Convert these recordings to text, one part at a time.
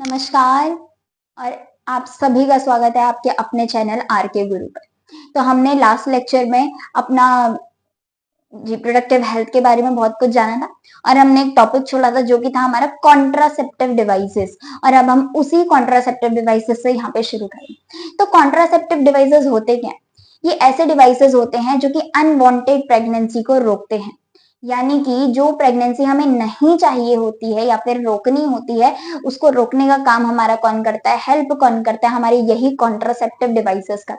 नमस्कार और आप सभी का स्वागत है आपके अपने चैनल आर के गुरु पर। तो हमने लास्ट लेक्चर में अपना रिप्रोडक्टिव हेल्थ के बारे में बहुत कुछ जाना था और हमने एक टॉपिक छोड़ा था जो कि था हमारा कॉन्ट्रासेप्टिव डिवाइसेस। और अब हम उसी कॉन्ट्रासेप्टिव डिवाइसेस से यहाँ पे शुरू करें। तो कॉन्ट्रासेप्टिव डिवाइसेस होते क्या हैं? ये ऐसे डिवाइसेस होते हैं जो कि अनवांटेड प्रेगनेंसी को रोकते हैं, यानी कि जो प्रेगनेंसी हमें नहीं चाहिए होती है या फिर रोकनी होती है, उसको रोकने का काम हमारा कौन करता है, हेल्प कौन करता है, हमारे यही कॉन्ट्रासेप्टिव डिवाइसेस का।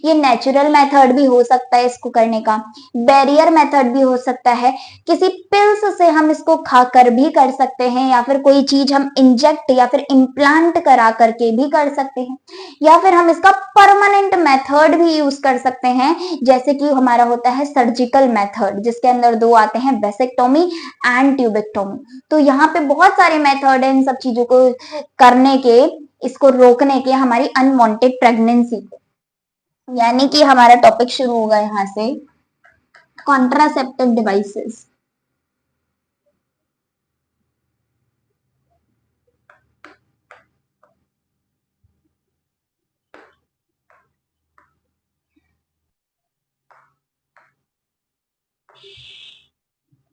ये नेचुरल मेथड भी हो सकता है इसको करने का, बैरियर मेथड भी हो सकता है, किसी पिल्स से हम इसको खाकर भी कर सकते हैं, या फिर कोई चीज हम इंजेक्ट या फिर इम्प्लांट करा करके भी कर सकते हैं, या फिर हम इसका परमानेंट मेथड भी यूज कर सकते हैं, जैसे कि हमारा होता है सर्जिकल मेथड, जिसके अंदर दो आते हैं, वेसेक्टोमी एंड ट्यूबेक्टोमी। तो यहाँ पे बहुत सारे मेथड है इन सब चीजों को करने के, इसको रोकने के, हमारी अनवांटेड प्रेगनेंसी को। यानी कि हमारा टॉपिक शुरू होगा यहां से, contraceptive devices.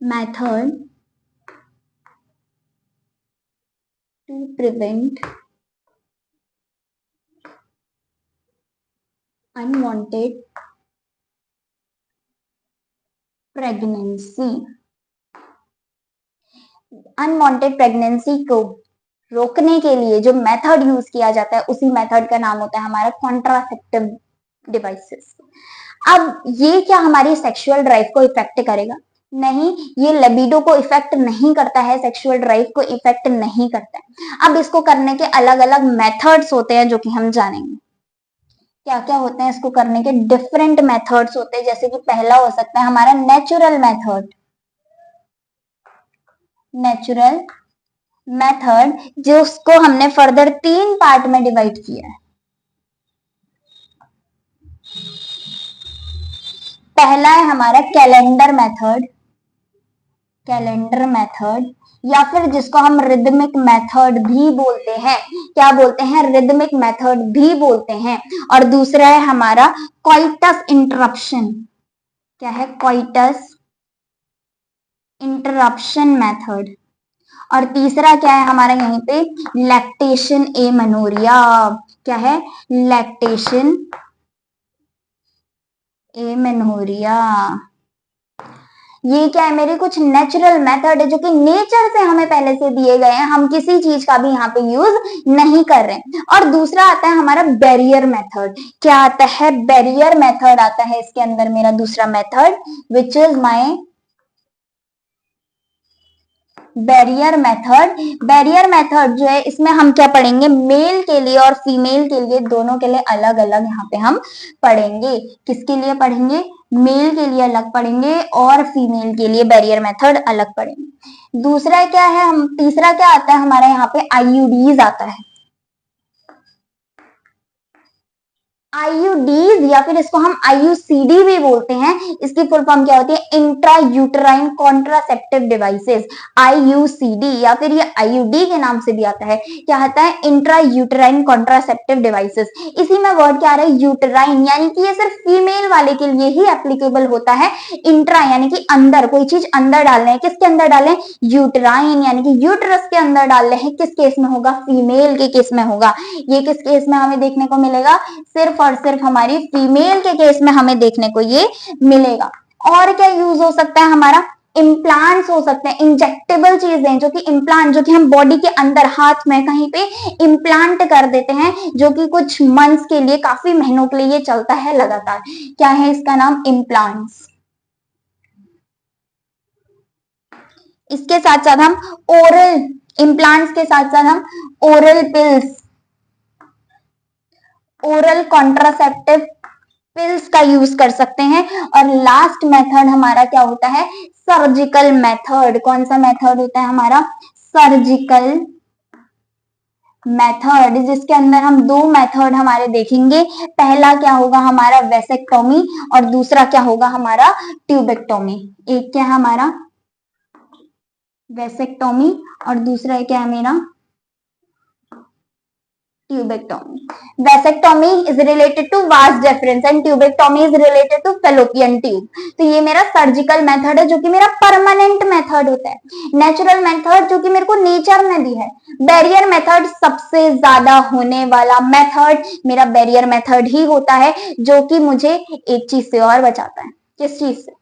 Method to prevent unwanted pregnancy. Unwanted pregnancy को रोकने के लिए जो मेथड यूज किया जाता है, उसी मेथड का नाम होता है हमारा कॉन्ट्रासेप्टिव डिवाइसेस। अब ये क्या हमारी सेक्सुअल ड्राइव को इफेक्ट करेगा? नहीं, ये लिबिडो को इफेक्ट नहीं करता है, सेक्सुअल ड्राइव को इफेक्ट नहीं करता है। अब इसको करने के अलग अलग मेथड्स होते हैं जो कि हम जानेंगे। क्या क्या होते हैं इसको करने के? डिफरेंट मेथड्स होते हैं, जैसे कि पहला हो सकता है हमारा नेचुरल मेथड। नेचुरल मेथड जिसको हमने फर्दर 3 पार्ट में डिवाइड किया है। पहला है हमारा कैलेंडर मेथड, कैलेंडर मेथड, या फिर जिसको हम रिदमिक मेथड भी बोलते हैं। क्या बोलते हैं? रिदमिक मेथड भी बोलते हैं। और दूसरा है हमारा कॉइटस इंटरप्शन। क्या है? Coitus interruption method. और तीसरा क्या है हमारा यहीं पे? Lactation amenorrhea. क्या है? Lactation amenorrhea. ये क्या है? मेरे कुछ नेचुरल मेथड है जो कि नेचर से हमें पहले से दिए गए हैं, हम किसी चीज का भी यहाँ पे यूज नहीं कर रहे हैं। और दूसरा आता है हमारा बैरियर मेथड। क्या आता है? बैरियर मेथड आता है इसके अंदर मेरा दूसरा method, which is my barrier method. Barrier method जो है, इसमें हम क्या पढ़ेंगे? मेल के लिए और फीमेल के लिए, दोनों के लिए अलग अलग यहाँ पे हम पढ़ेंगे। किसके लिए पढ़ेंगे? मेल के लिए अलग पढ़ेंगे और फीमेल के लिए बैरियर मेथड अलग पढ़ेंगे। दूसरा क्या है, हम तीसरा क्या आता है हमारा यहाँ पे? आईयूडीज आता है। आईयूडीज या फिर इसको हम आईयूसीडी भी बोलते हैं। इसकी फुल फॉर्म क्या होती है? Intra uterine contraceptive devices, IUCD, या फिर ये आईयूडी के नाम से भी आता है। क्या आता है? Intra uterine contraceptive devices. इसी में वर्ड क्या आ रहा है? यूटराइन, यानी कि ये सिर्फ फीमेल वाले के लिए ही एप्लीकेबल होता है। इंट्रा यानी कि अंदर, कोई चीज अंदर डालना है। किसके अंदर डालें? यूटराइन, यानी कि यूटरस के अंदर डाल रहे हैं। किस केस में होगा? फीमेल के केस में होगा। ये किस केस में हमें देखने को मिलेगा? सिर्फ और सिर्फ हमारी फीमेल के केस में हमें देखने को ये मिलेगा। और क्या यूज हो सकता है हमारा? इम्प्लांट्स हो सकते हैं, इंजेक्टेबल चीजें, जो कि इम्प्लांट, जो कि हम बॉडी के अंदर हाथ में कहीं पे इम्प्लांट कर देते हैं, जो कि कुछ मंथ्स के लिए, काफी महीनों के लिए ये चलता है लगातार। क्या है इसका नाम? इम्प्लांट्स। इसके साथ साथ हम ओरल इम्प्लांट्स के साथ साथ हम oral pills, oral contraceptive pills का यूज कर सकते हैं। और लास्ट मेथड हमारा क्या होता है? Surgical method. कौन सा मेथड होता है हमारा? सर्जिकल मेथड, जिसके अंदर हम दो मेथड हमारे देखेंगे। पहला क्या होगा हमारा? वेसेक्टोमी, और दूसरा क्या होगा हमारा? ट्यूबेक्टोमी। एक क्या है हमारा? वेसेक्टोमी, और दूसरा क्या है मेरा? Tubectomy. Vasectomy is related to vas deferens and tubectomy is related to fallopian tube. तो ये मेरा सर्जिकल मेथड है जो कि मेरा परमानेंट मेथड होता है. नेचुरल मेथड जो कि मेरे को नेचर ने दी है. बैरियर मेथड सबसे ज्यादा होने वाला मेथड मेरा बैरियर मेथड ही होता है जो कि मुझे एक चीज से और बचाता है. किस चीज से?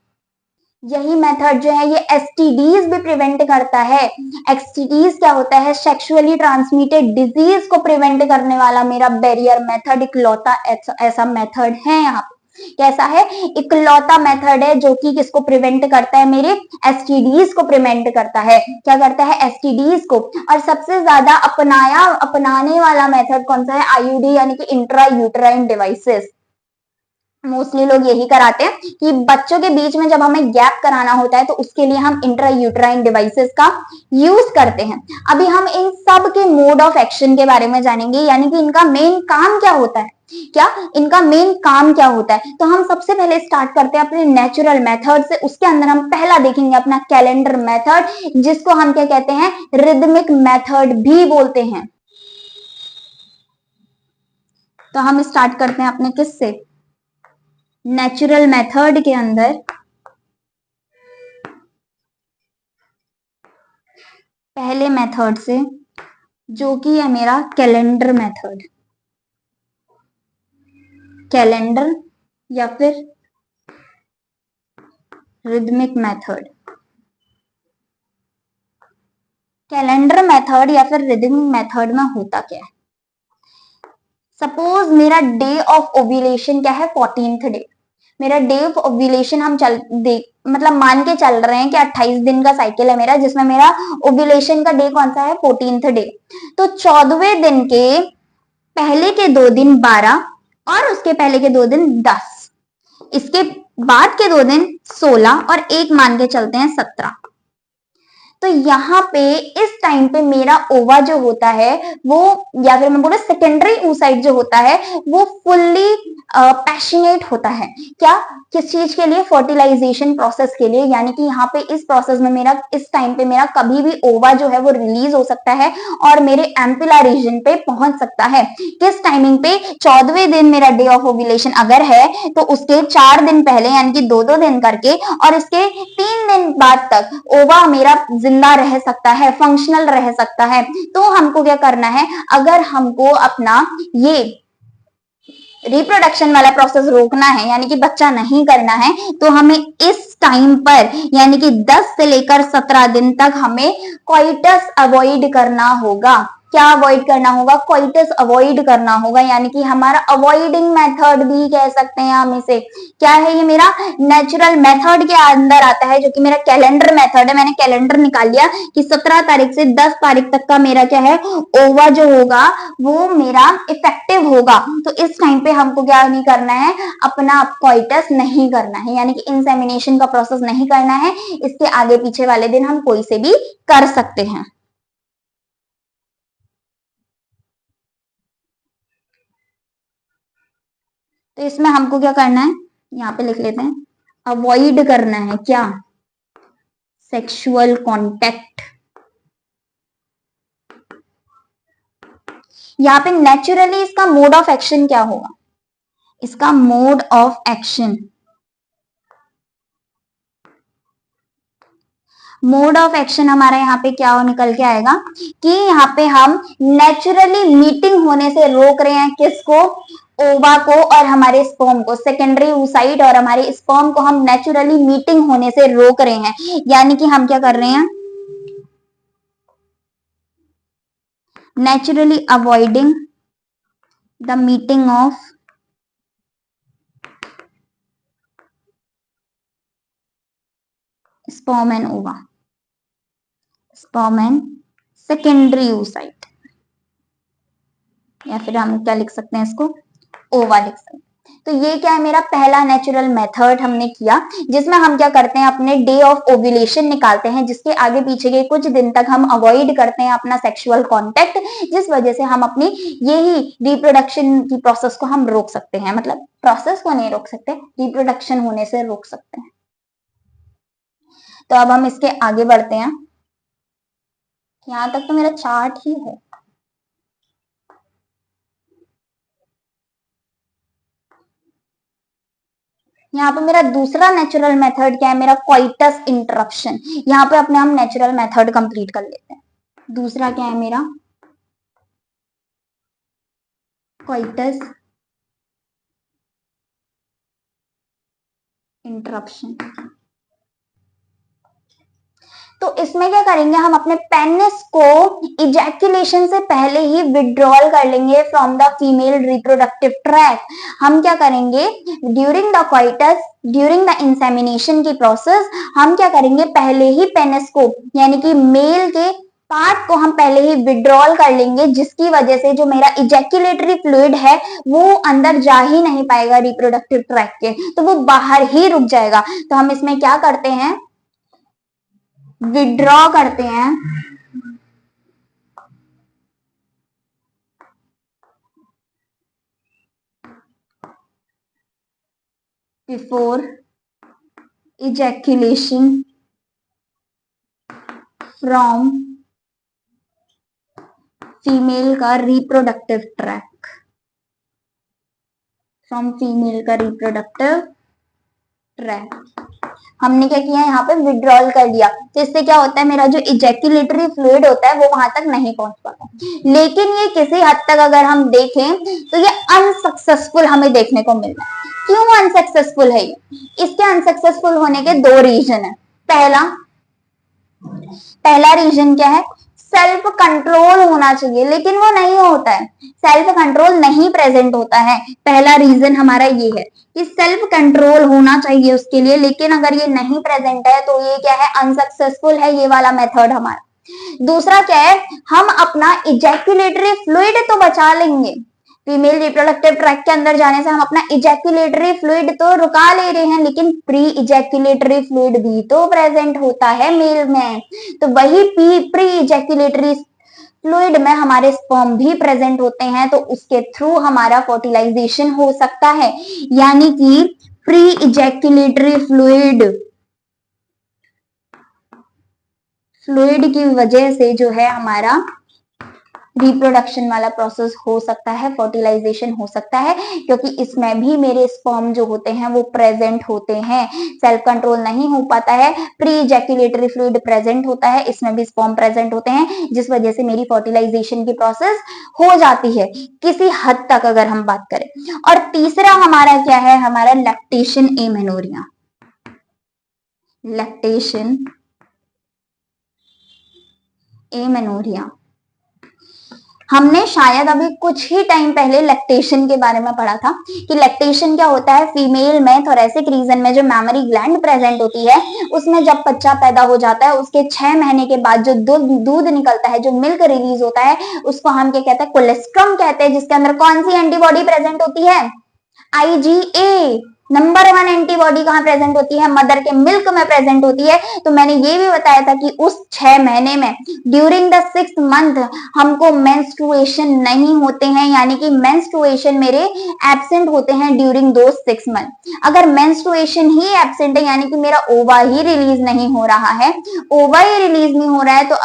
यही मेथड जो है ये एसटीडीज भी प्रिवेंट करता है. एसटीडीज क्या होता है? सेक्सुअली ट्रांसमिटेड डिजीज को प्रिवेंट करने वाला मेरा बैरियर मेथड इकलौता ऐसा मेथड है यहाँ पे. कैसा है? इकलौता मेथड है जो कि किसको प्रिवेंट करता है? मेरे एसटीडीज को प्रिवेंट करता है. क्या करता है? एसटीडीज को. और सबसे ज्यादा अपनाने वाला मेथड कौन सा है? आईयूडी यानी कि इंट्रा यूटेराइन डिवाइसेस. मोस्टली लोग यही कराते हैं कि बच्चों के बीच में जब हमें गैप कराना होता है तो उसके लिए हम इंट्रा यूटेराइन डिवाइसेस का यूज करते हैं. अभी हम इन सब के मोड ऑफ एक्शन के बारे में जानेंगे, यानी कि इनका मेन काम क्या होता है. क्या इनका मेन काम क्या होता है? तो हम सबसे पहले स्टार्ट करते हैं अपने नेचुरल मेथड से. उसके अंदर हम पहला देखेंगे अपना कैलेंडर मेथड, जिसको हम क्या कहते हैं? रिदमिक मेथड भी बोलते हैं. तो हम स्टार्ट करते हैं अपने किससे? नेचुरल मेथड के अंदर पहले मेथड से, जो कि है मेरा कैलेंडर मेथड. कैलेंडर या फिर रिदमिक मेथड. कैलेंडर मेथड या फिर रिदमिक मेथड में होता क्या है? सपोज मेरा डे ऑफ ओव्यूलेशन क्या है? 14th day. मेरा डे ऑफ ओव्यूलेशन हम मतलब मान के चल रहे हैं कि 28 दिन का साइकिल है मेरा, जिसमें मेरा ओव्यूलेशन का डे कौन सा है? 14th day. तो 14वें दिन के पहले के 2 दिन 12 और उसके पहले के 2 दिन 10, इसके बाद के 2 दिन 16 और एक मान के चलते हैं 17. तो यहाँ पे इस टाइम पे मेरा ओवा जो होता है वो, या फिर मैं बोले सेकेंडरी oocyte जो होता है वो फुल्ली पैशनेट होता है. क्या? किस चीज के लिए? फर्टिलाइजेशन प्रोसेस के लिए. यानी कि यहाँ पे इस प्रोसेस में मेरा इस टाइम पे मेरा कभी भी ओवा जो है वो रिलीज हो सकता है और मेरे एम्पुला रीजन पे पहुंच सकता है. किस टाइमिंग पे? 14वें दिन मेरा डे ऑफ ओव्यूलेशन अगर है तो उसके 4 दिन पहले, यानी कि 2-2 दिन करके, और इसके 3 दिन बाद तक ओवा मेरा जिंदा रह सकता है, फंक्शनल रह सकता है. तो हमको क्या करना है? अगर हमको अपना ये रिप्रोडक्शन वाला प्रोसेस रोकना है, यानी कि बच्चा नहीं करना है, तो हमें इस टाइम पर यानी कि 10 से लेकर 17 दिन तक हमें कोइटस अवॉइड करना होगा. क्या अवॉइड करना होगा? कोइटस अवॉइड करना होगा. यानी कि हमारा अवॉइडिंग मेथड भी कह सकते हैं हम इसे. क्या है? ये मेरा नेचुरल मेथड के अंदर आता है, जो कि मेरा कैलेंडर मेथड है. मैंने कैलेंडर निकाल लिया कि 17 तारीख से 10 तारीख तक का मेरा क्या है? ओवा जो होगा वो मेरा इफेक्टिव होगा. तो इस टाइम पे हमको क्या नहीं करना है? अपना कोइटस नहीं करना है, यानी कि इंसेमिनेशन का प्रोसेस नहीं करना है. इसके आगे पीछे वाले दिन हम कोई से भी कर सकते हैं. तो इसमें हमको क्या करना है? यहाँ पे लिख लेते हैं. अवॉइड करना है क्या? Sexual contact. यहाँ पे नेचुरली इसका मोड ऑफ एक्शन क्या होगा? इसका mode of action, mode of action हमारा यहाँ पे क्या निकल के आएगा कि यहाँ पे हम नेचुरली मीटिंग होने से रोक रहे हैं. किसको? ओवा को और हमारे स्पर्म को. सेकेंडरी oocyte और हमारे स्पर्म को हम नेचुरली मीटिंग होने से रोक रहे हैं. यानी कि हम क्या कर रहे हैं? Naturally avoiding the meeting of sperm and ओवा, स्पर्म एंड सेकेंडरी oocyte. या फिर हम क्या लिख सकते हैं? इसको ओवा लिख सकते हैं. तो ये क्या है? मेरा पहला नेचुरल मेथड हमने किया, जिसमें हम क्या करते हैं? अपने डे ऑफ ओव्यूलेशन निकालते हैं, जिसके आगे पीछे के कुछ दिन तक हम अवॉइड करते हैं अपना सेक्सुअल कांटेक्ट, जिस वजह से हम अपनी यही रिप्रोडक्शन की प्रोसेस को हम रोक सकते हैं. मतलब प्रोसेस को नहीं रोक सकते, रिप्रोडक्शन होने से रोक सकते हैं. तो अब हम इसके आगे बढ़ते हैं. यहां तक तो मेरा चार्ट ही है. यहाँ पे मेरा दूसरा नेचुरल मेथड क्या है, मेरा कोइटस इंटरप्शन। यहाँ पे अपने हम नेचुरल मेथड कंप्लीट कर लेते हैं। दूसरा क्या है मेरा, कोइटस इंटरप्शन। तो इसमें क्या करेंगे, हम अपने पेनिस को इजैकुलेशन से पहले ही विड्रॉल कर लेंगे from the female reproductive tract. हम क्या करेंगे, during the coitus, during the insemination की प्रोसेस, हम क्या करेंगे, पहले ही पेनिस को यानी कि मेल के पार्ट को हम पहले ही विड्रॉल कर लेंगे, जिसकी वजह से जो मेरा इजैकुलेटरी फ्लूइड है वो अंदर जा ही नहीं पाएगा रिप्रोडक्टिव ट्रैक के, तो वो बाहर ही रुक जाएगा। तो हम इसमें क्या करते हैं, विड्रॉ करते हैं बिफोर इजैकुलेशन फ्रॉम फीमेल का रिप्रोडक्टिव ट्रैक, फ्रॉम फीमेल का रिप्रोडक्टिव ट्रैक। हमने क्या किया, यहाँ पे विड्रॉल कर लिया, तो इससे क्या होता है, मेरा जो इजैकुलेटरी फ्लूइड होता है वो वहां तक नहीं पहुंच पाता। लेकिन ये किसी हद तक अगर हम देखें तो ये अनसक्सेसफुल हमें देखने को मिल रहा है। क्यों अनसक्सेसफुल है ये, इसके अनसक्सेसफुल होने के दो रीजन है। पहला रीजन क्या है, सेल्फ कंट्रोल होना चाहिए, लेकिन वो नहीं होता है, सेल्फ कंट्रोल नहीं प्रेजेंट होता है। पहला रीजन हमारा ये है कि सेल्फ कंट्रोल होना चाहिए उसके लिए, लेकिन अगर ये नहीं प्रेजेंट है तो ये क्या है, अनसक्सेसफुल है ये वाला मेथड हमारा। दूसरा क्या है, हम अपना इजैकुलेटरी फ्लूइड तो बचा लेंगे, फीमेल रिप्रोडक्टिव ट्रैक के अंदर जाने से हम अपना इजैकुलेटरी फ्लूइड तो रुका ले रहे हैं, लेकिन प्री इजैकुलेटरी फ्लूइड भी तो प्रेजेंट होता है मेल में। तो वही प्री इजैकुलेटरी फ्लूइड में हमारे स्पर्म भी प्रेजेंट होते हैं, तो उसके थ्रू हमारा फर्टिलाइजेशन हो सकता है। यानी कि प्री इजैकुलेटरी फ्लूइड की वजह से जो है हमारा रिप्रोडक्शन वाला प्रोसेस हो सकता है, फर्टिलाइजेशन हो सकता है, क्योंकि इसमें भी मेरे स्पर्म जो होते हैं वो प्रेजेंट होते हैं। सेल्फ कंट्रोल नहीं हो पाता है, प्री इजैकुलेटरी फ्लूइड प्रेजेंट होता है, इसमें भी स्पर्म प्रेजेंट होते हैं, जिस वजह से मेरी फर्टिलाइजेशन की प्रोसेस हो जाती है किसी हद तक अगर हम बात करें। और तीसरा हमारा क्या है, हमारा लैक्टेशन एमेनोरिया। लैक्टेशन एमेनोरिया, हमने शायद अभी कुछ ही टाइम पहले लैक्टेशन के बारे में पढ़ा था कि लैक्टेशन क्या होता है, फीमेल में थोरेसिक रीजन में जो मैमरी ग्लैंड प्रेजेंट होती है, उसमें जब बच्चा पैदा हो जाता है उसके 6 महीने के बाद जो दूध निकलता है, जो मिल्क रिलीज होता है, उसको हम क्या कहते हैं, कोलेस्ट्रम कहते हैं, जिसके अंदर कौन सी एंटीबॉडी प्रेजेंट होती है, IgA। नंबर 1 एंटीबॉडी कहां प्रेजेंट होती है, मदर के मिल्क में प्रेजेंट होती है। तो मैंने ये भी बताया था कि उस 6 महीने में ड्यूरिंग द 6th मंथ हमको मेंस्ट्रुएशन नहीं होते हैं, यानी कि मेंस्ट्रुएशन मेरे एब्सेंट होते हैं ड्यूरिंग दो 6 मंथ। अगर मेंस्ट्रुएशन ही एब्सेंट है, यानी कि मेरा ओवा ही रिलीज नहीं हो रहा है, ओवा ही रिलीज नहीं हो रहा है, तो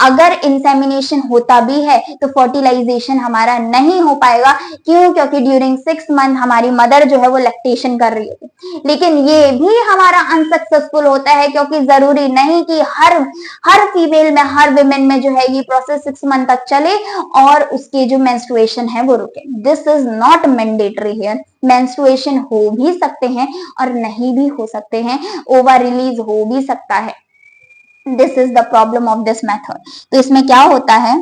अगर इंसेमिनेशन होता भी है तो फर्टिलाइजेशन हमारा नहीं हो पाएगा। क्यों, क्योंकि ड्यूरिंग 6 मंथ हमारी मदर जो है वो लैक्टेशन कर रही है। लेकिन ये भी हमारा अनसक्सेसफुल होता है, क्योंकि जरूरी नहीं कि हर फीमेल में, हर विमेन में जो है ये प्रोसेस 6 मंथ तक चले और उसके जो मेंस्ट्रुएशन है वो रुके। This is not mandatory here. Menstruation हो भी सकते हैं और नहीं भी हो सकते हैं, ओवर रिलीज हो भी सकता है। This is the problem of this method. तो इसमें क्या होता है,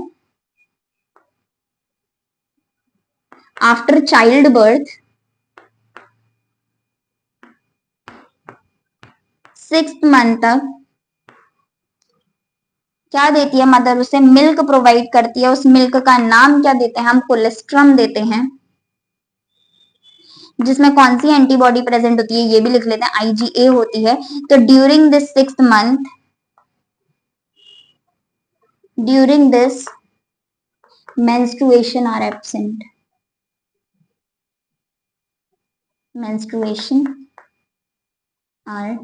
after child birth 6th month तक क्या देती है मदर, उसे मिल्क प्रोवाइड करती है। उस मिल्क का नाम क्या देते हैं हम, कोलेस्ट्रम देते हैं, जिसमें कौन सी एंटीबॉडी प्रेजेंट होती है ये भी लिख लेते हैं, IgA होती है। तो during this 6th month, during this menstruation are absent, menstruation are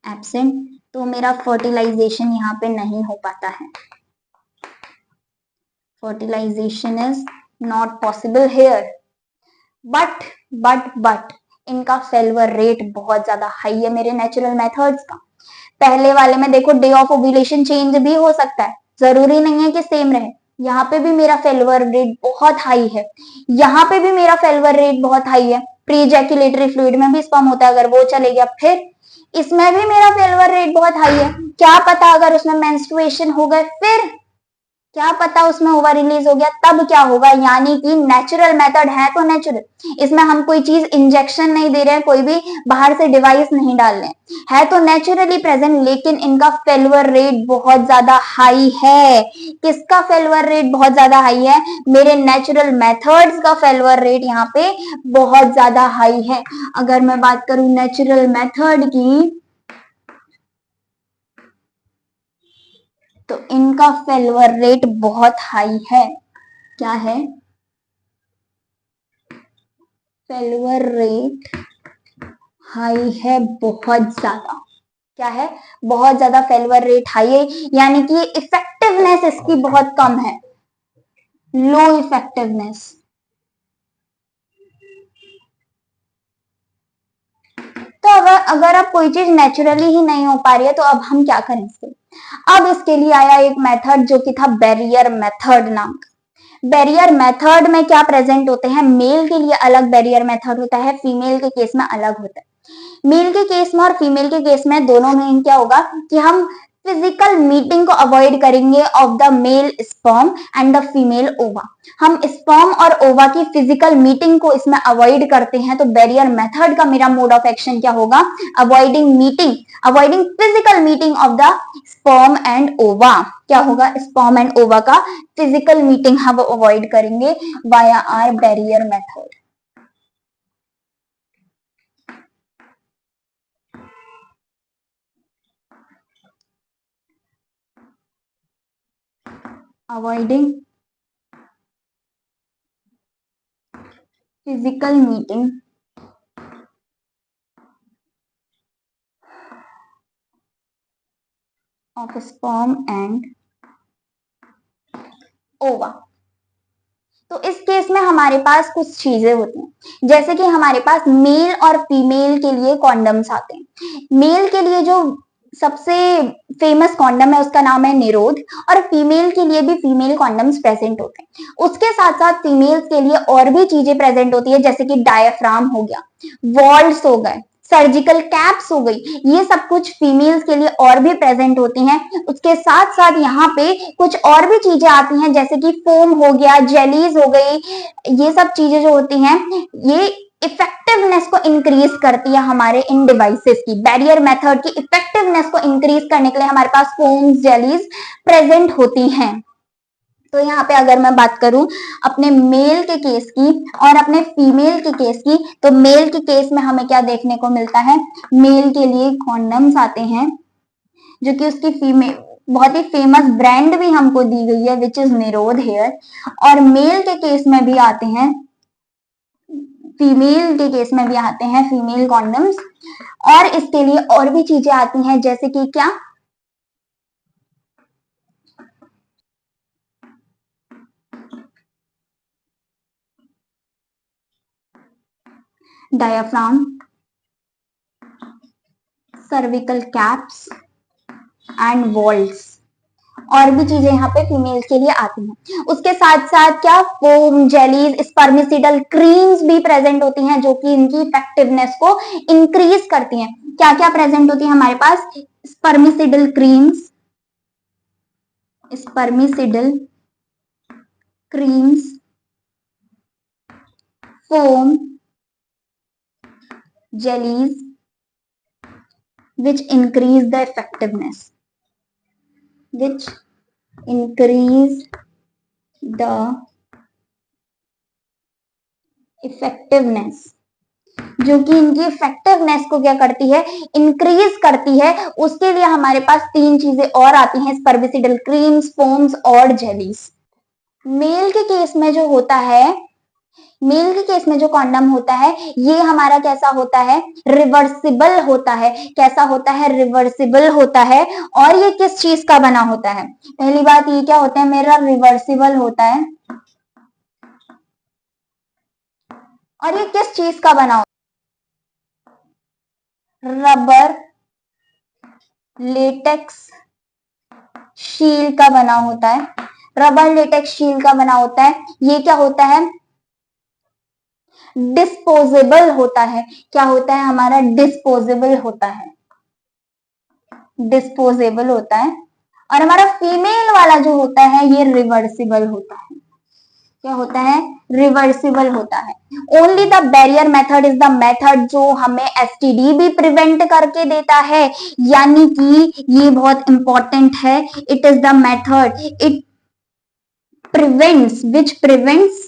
absent, तो मेरा फर्टिलाइजेशन यहाँ पे नहीं हो पाता है, fertilization is not possible here. But इनका फेल्योर रेट बहुत ज्यादा हाई है मेरे नेचुरल मेथड्स का। पहले वाले में देखो डे ऑफ ओव्यूलेशन चेंज भी हो सकता है, जरूरी नहीं है कि सेम रहे। यहाँ पे भी मेरा फेल्योर रेट बहुत हाई है, यहाँ पे भी मेरा फेल्योर रेट बहुत हाई है। प्री इजैक्युलेटरी फ्लूइड में भी स्पर्म होता है, अगर वो चले गया, फिर इसमें भी मेरा फेल्योर रेट बहुत हाई है। क्या पता अगर उसमें मेंस्ट्रुएशन हो गए, फिर क्या पता उसमें ओवर रिलीज हो गया, तब क्या होगा। यानी कि नेचुरल मेथड है तो नेचुरल, इसमें हम कोई चीज इंजेक्शन नहीं दे रहे हैं, कोई भी बाहर से डिवाइस नहीं डाल रहे हैं, है तो नेचुरली प्रेजेंट, लेकिन इनका फेल्योर रेट बहुत ज्यादा हाई है। किसका फेल्योर रेट बहुत ज्यादा हाई है? मेरे नेचुरल मेथड्स का फेल्योर रेट यहाँ पे बहुत ज्यादा हाई है। अगर मैं बात करूं नेचुरल मेथड की, तो इनका फेल्योर रेट बहुत हाई है। क्या है? फेल्योर रेट हाई है, बहुत ज्यादा। क्या है? बहुत ज्यादा फेल्योर रेट हाई है, यानी कि इफेक्टिवनेस इसकी बहुत कम है, लो इफेक्टिवनेस। तो अगर अब कोई चीज नेचुरली ही नहीं हो पा रही है, तो अब हम क्या करें इसके? अब इसके लिए आया एक मेथड जो कि था बैरियर मेथड नाम का। बैरियर मेथड में क्या प्रेजेंट होते हैं? मेल के लिए अलग बैरियर मेथड होता है, फीमेल के केस में अलग होता है। मेल के केस में और फीमेल के केस में दोनों में क्या होगा कि हम फिजिकल मीटिंग को अवॉइड करेंगे of the mail sperm and the female ओवा। हम स्पर्म और ओवा की फिजिकल मीटिंग को इसमें अवॉइड करते हैं, तो बैरियर मेथड का मेरा मोड ऑफ एक्शन क्या होगा? Avoiding meeting, avoiding physical meeting of the sperm and ova. क्या होगा? स्पर्म एंड ओवा का फिजिकल मीटिंग हम अवॉइड करेंगे via our barrier method. Avoiding physical meeting of sperm and ova. तो इस केस में हमारे पास कुछ चीजें होती हैं, जैसे कि हमारे पास मेल और फीमेल के लिए कॉन्डम्स आते हैं। मेल के लिए जो सबसे फेमस कॉन्डम है उसका नाम है निरोध, और फीमेल के लिए भी फीमेल कॉन्डम्स प्रेजेंट होते हैं। उसके साथ साथ फीमेल्स के लिए और भी चीजें प्रेजेंट होती है, जैसे कि डायफ्राम हो गया, वॉल्स हो गए, सर्जिकल कैप्स हो गई, ये सब कुछ फीमेल्स के लिए और भी प्रेजेंट होती हैं। उसके साथ साथ यहाँ पे कुछ और भी चीजें आती हैं, जैसे कि फोम हो गया, जेलीज हो गई, ये सब चीजें जो होती हैं ये इफेक्टिवनेस को इंक्रीज करती है हमारे इन डिवाइसेस की। बैरियर मेथड की इफेक्टिवनेस को इंक्रीज करने के लिए हमारे पास फोम्स, जेलीज प्रेजेंट होती हैं। तो यहाँ पे अगर मैं बात करूं अपने मेल के केस की और अपने फीमेल के केस की, तो मेल के केस में हमें क्या देखने को मिलता है? मेल के लिए कॉन्डम्स आते हैं, जो कि उसकी फीमेल बहुत ही फेमस ब्रांड भी हमको दी गई है, विच इज निरोध हेयर। और मेल के केस में भी आते हैं, फीमेल के केस में भी आते हैं फीमेल कॉन्डम्स। और इसके लिए और भी चीजें आती हैं, जैसे कि क्या? Diaphragm, cervical caps and walls, और भी चीजें यहाँ पे फीमेल्स के लिए आती हैं। उसके साथ साथ क्या? फोम, जेलीज, स्पर्मिसिडल क्रीम्स भी प्रेजेंट होती हैं, जो कि इनकी इफेक्टिवनेस को इंक्रीज करती हैं। क्या क्या प्रेजेंट होती है हमारे पास? Spermicidal creams, spermicidal creams, foam, jellies which increase the effectiveness, which increase the effectiveness, जो कि इनकी इफेक्टिवनेस को क्या करती है? इंक्रीज करती है। उसके लिए हमारे पास तीन चीजें और आती हैं, स्पर्मिसिडल क्रीम्स, फोम्स और जेलीज। मेल के केस में जो होता है, मेल के केस में जो कॉन्डम होता है ये हमारा कैसा होता है? रिवर्सिबल होता है। कैसा होता है? रिवर्सिबल होता है। और ये किस चीज का बना होता है? पहली बात ये क्या होता है मेरा? रिवर्सिबल होता है। और ये किस चीज का बना होता है? रबर लेटेक्स शील का बना होता है। रबर लेटेक्स शील का बना होता है। ये क्या होता है? डिस्पोजेबल होता है। क्या होता है हमारा? डिस्पोजेबल होता है। डिस्पोजेबल होता है। और हमारा फीमेल वाला जो होता है ये रिवर्सिबल होता है। क्या होता है? रिवर्सिबल होता है। Only the barrier method is the method जो हमें एसटीडी भी प्रिवेंट करके देता है, यानी कि ये बहुत इंपॉर्टेंट है। It is the method it prevents which prevents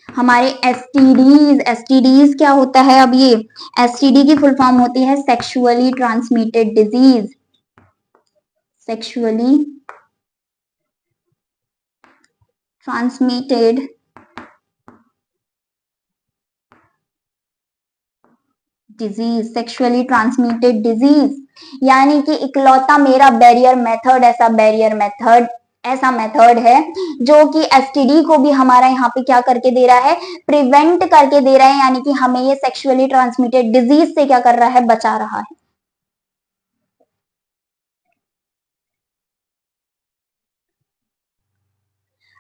हमारे एसटीडीज। एसटीडीज क्या होता है? अब ये एसटीडी की फुल फॉर्म होती है sexually transmitted disease. Sexually transmitted disease. Sexually transmitted disease यानी कि इकलौता मेरा बैरियर मेथड ऐसा मेथड है जो कि एसटीडी को भी हमारा यहाँ पे क्या करके दे रहा है? प्रिवेंट करके दे रहा है, यानी कि हमें ये सेक्सुअली ट्रांसमिटेड डिजीज से क्या कर रहा है? बचा रहा है।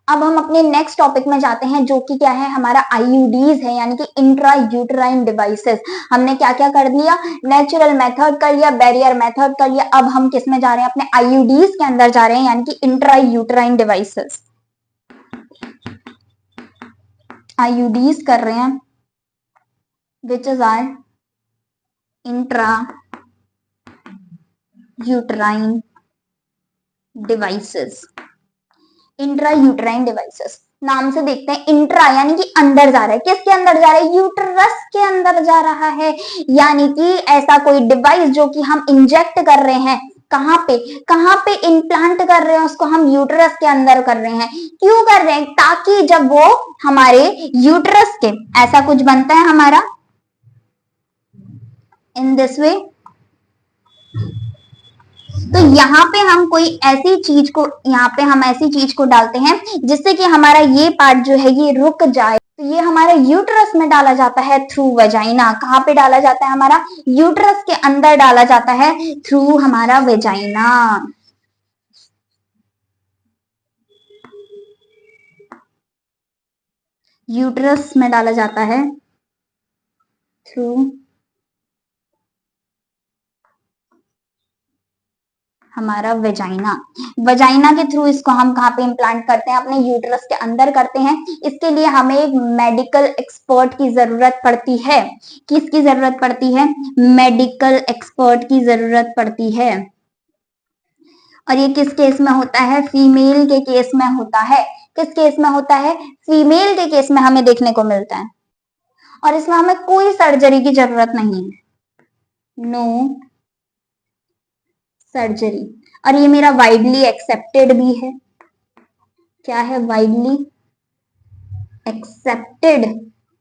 अब हम अपने नेक्स्ट टॉपिक में जाते हैं जो कि क्या है? हमारा आईयूडीज है, यानी कि इंट्रा यूटराइन डिवाइसेस। हमने क्या क्या कर लिया? नेचुरल मेथड कर लिया, बैरियर मेथड कर लिया। अब हम किस में जा रहे हैं? अपने आईयूडीज के अंदर जा रहे हैं, यानी कि इंट्रा यूटराइन डिवाइसेस। आईयूडीज कर रहे हैं which is our intra uterine devices. Intra uterine devices नाम से देखते हैं, इंट्रा यानी कि अंदर जा रहा है। किसके अंदर जा रहा है? यूटरस के अंदर जा रहा है। यानी कि ऐसा कोई डिवाइस जो कि हम इंजेक्ट कर रहे हैं, कहां पे इम्प्लांट कर रहे हैं उसको? हम यूटरस के अंदर कर रहे हैं। क्यों कर रहे हैं? ताकि जब वो हमारे यूटरस के ऐसा कुछ बनता है हमारा इन दिस वे, तो यहाँ पे हम कोई ऐसी चीज को डालते हैं जिससे कि हमारा ये पार्ट जो है ये रुक जाए। तो ये हमारे यूटरस में डाला जाता है थ्रू वेजाइना। कहाँ पे डाला जाता है? हमारा यूटरस के अंदर डाला जाता है थ्रू हमारा वेजाइना। यूटरस में डाला जाता है थ्रू हमारा वेजाइना। वेजाइना के थ्रू इसको हम कहाँ पे इम्प्लांट करते हैं? अपने यूटरस के अंदर करते हैं। इसके लिए हमें एक मेडिकल एक्सपर्ट की जरूरत पड़ती है। किसकी जरूरत पड़ती है? मेडिकल एक्सपर्ट की जरूरत पड़ती है। और ये किस केस में होता है? फीमेल के केस में होता है। किस केस में होता है? फीमेल के केस में हमें देखने को मिलता है। और इसमें हमें कोई सर्जरी की जरूरत नहीं है। No surgery. और ये मेरा वाइडली एक्सेप्टेड भी है। क्या है? वाइडली एक्सेप्टेड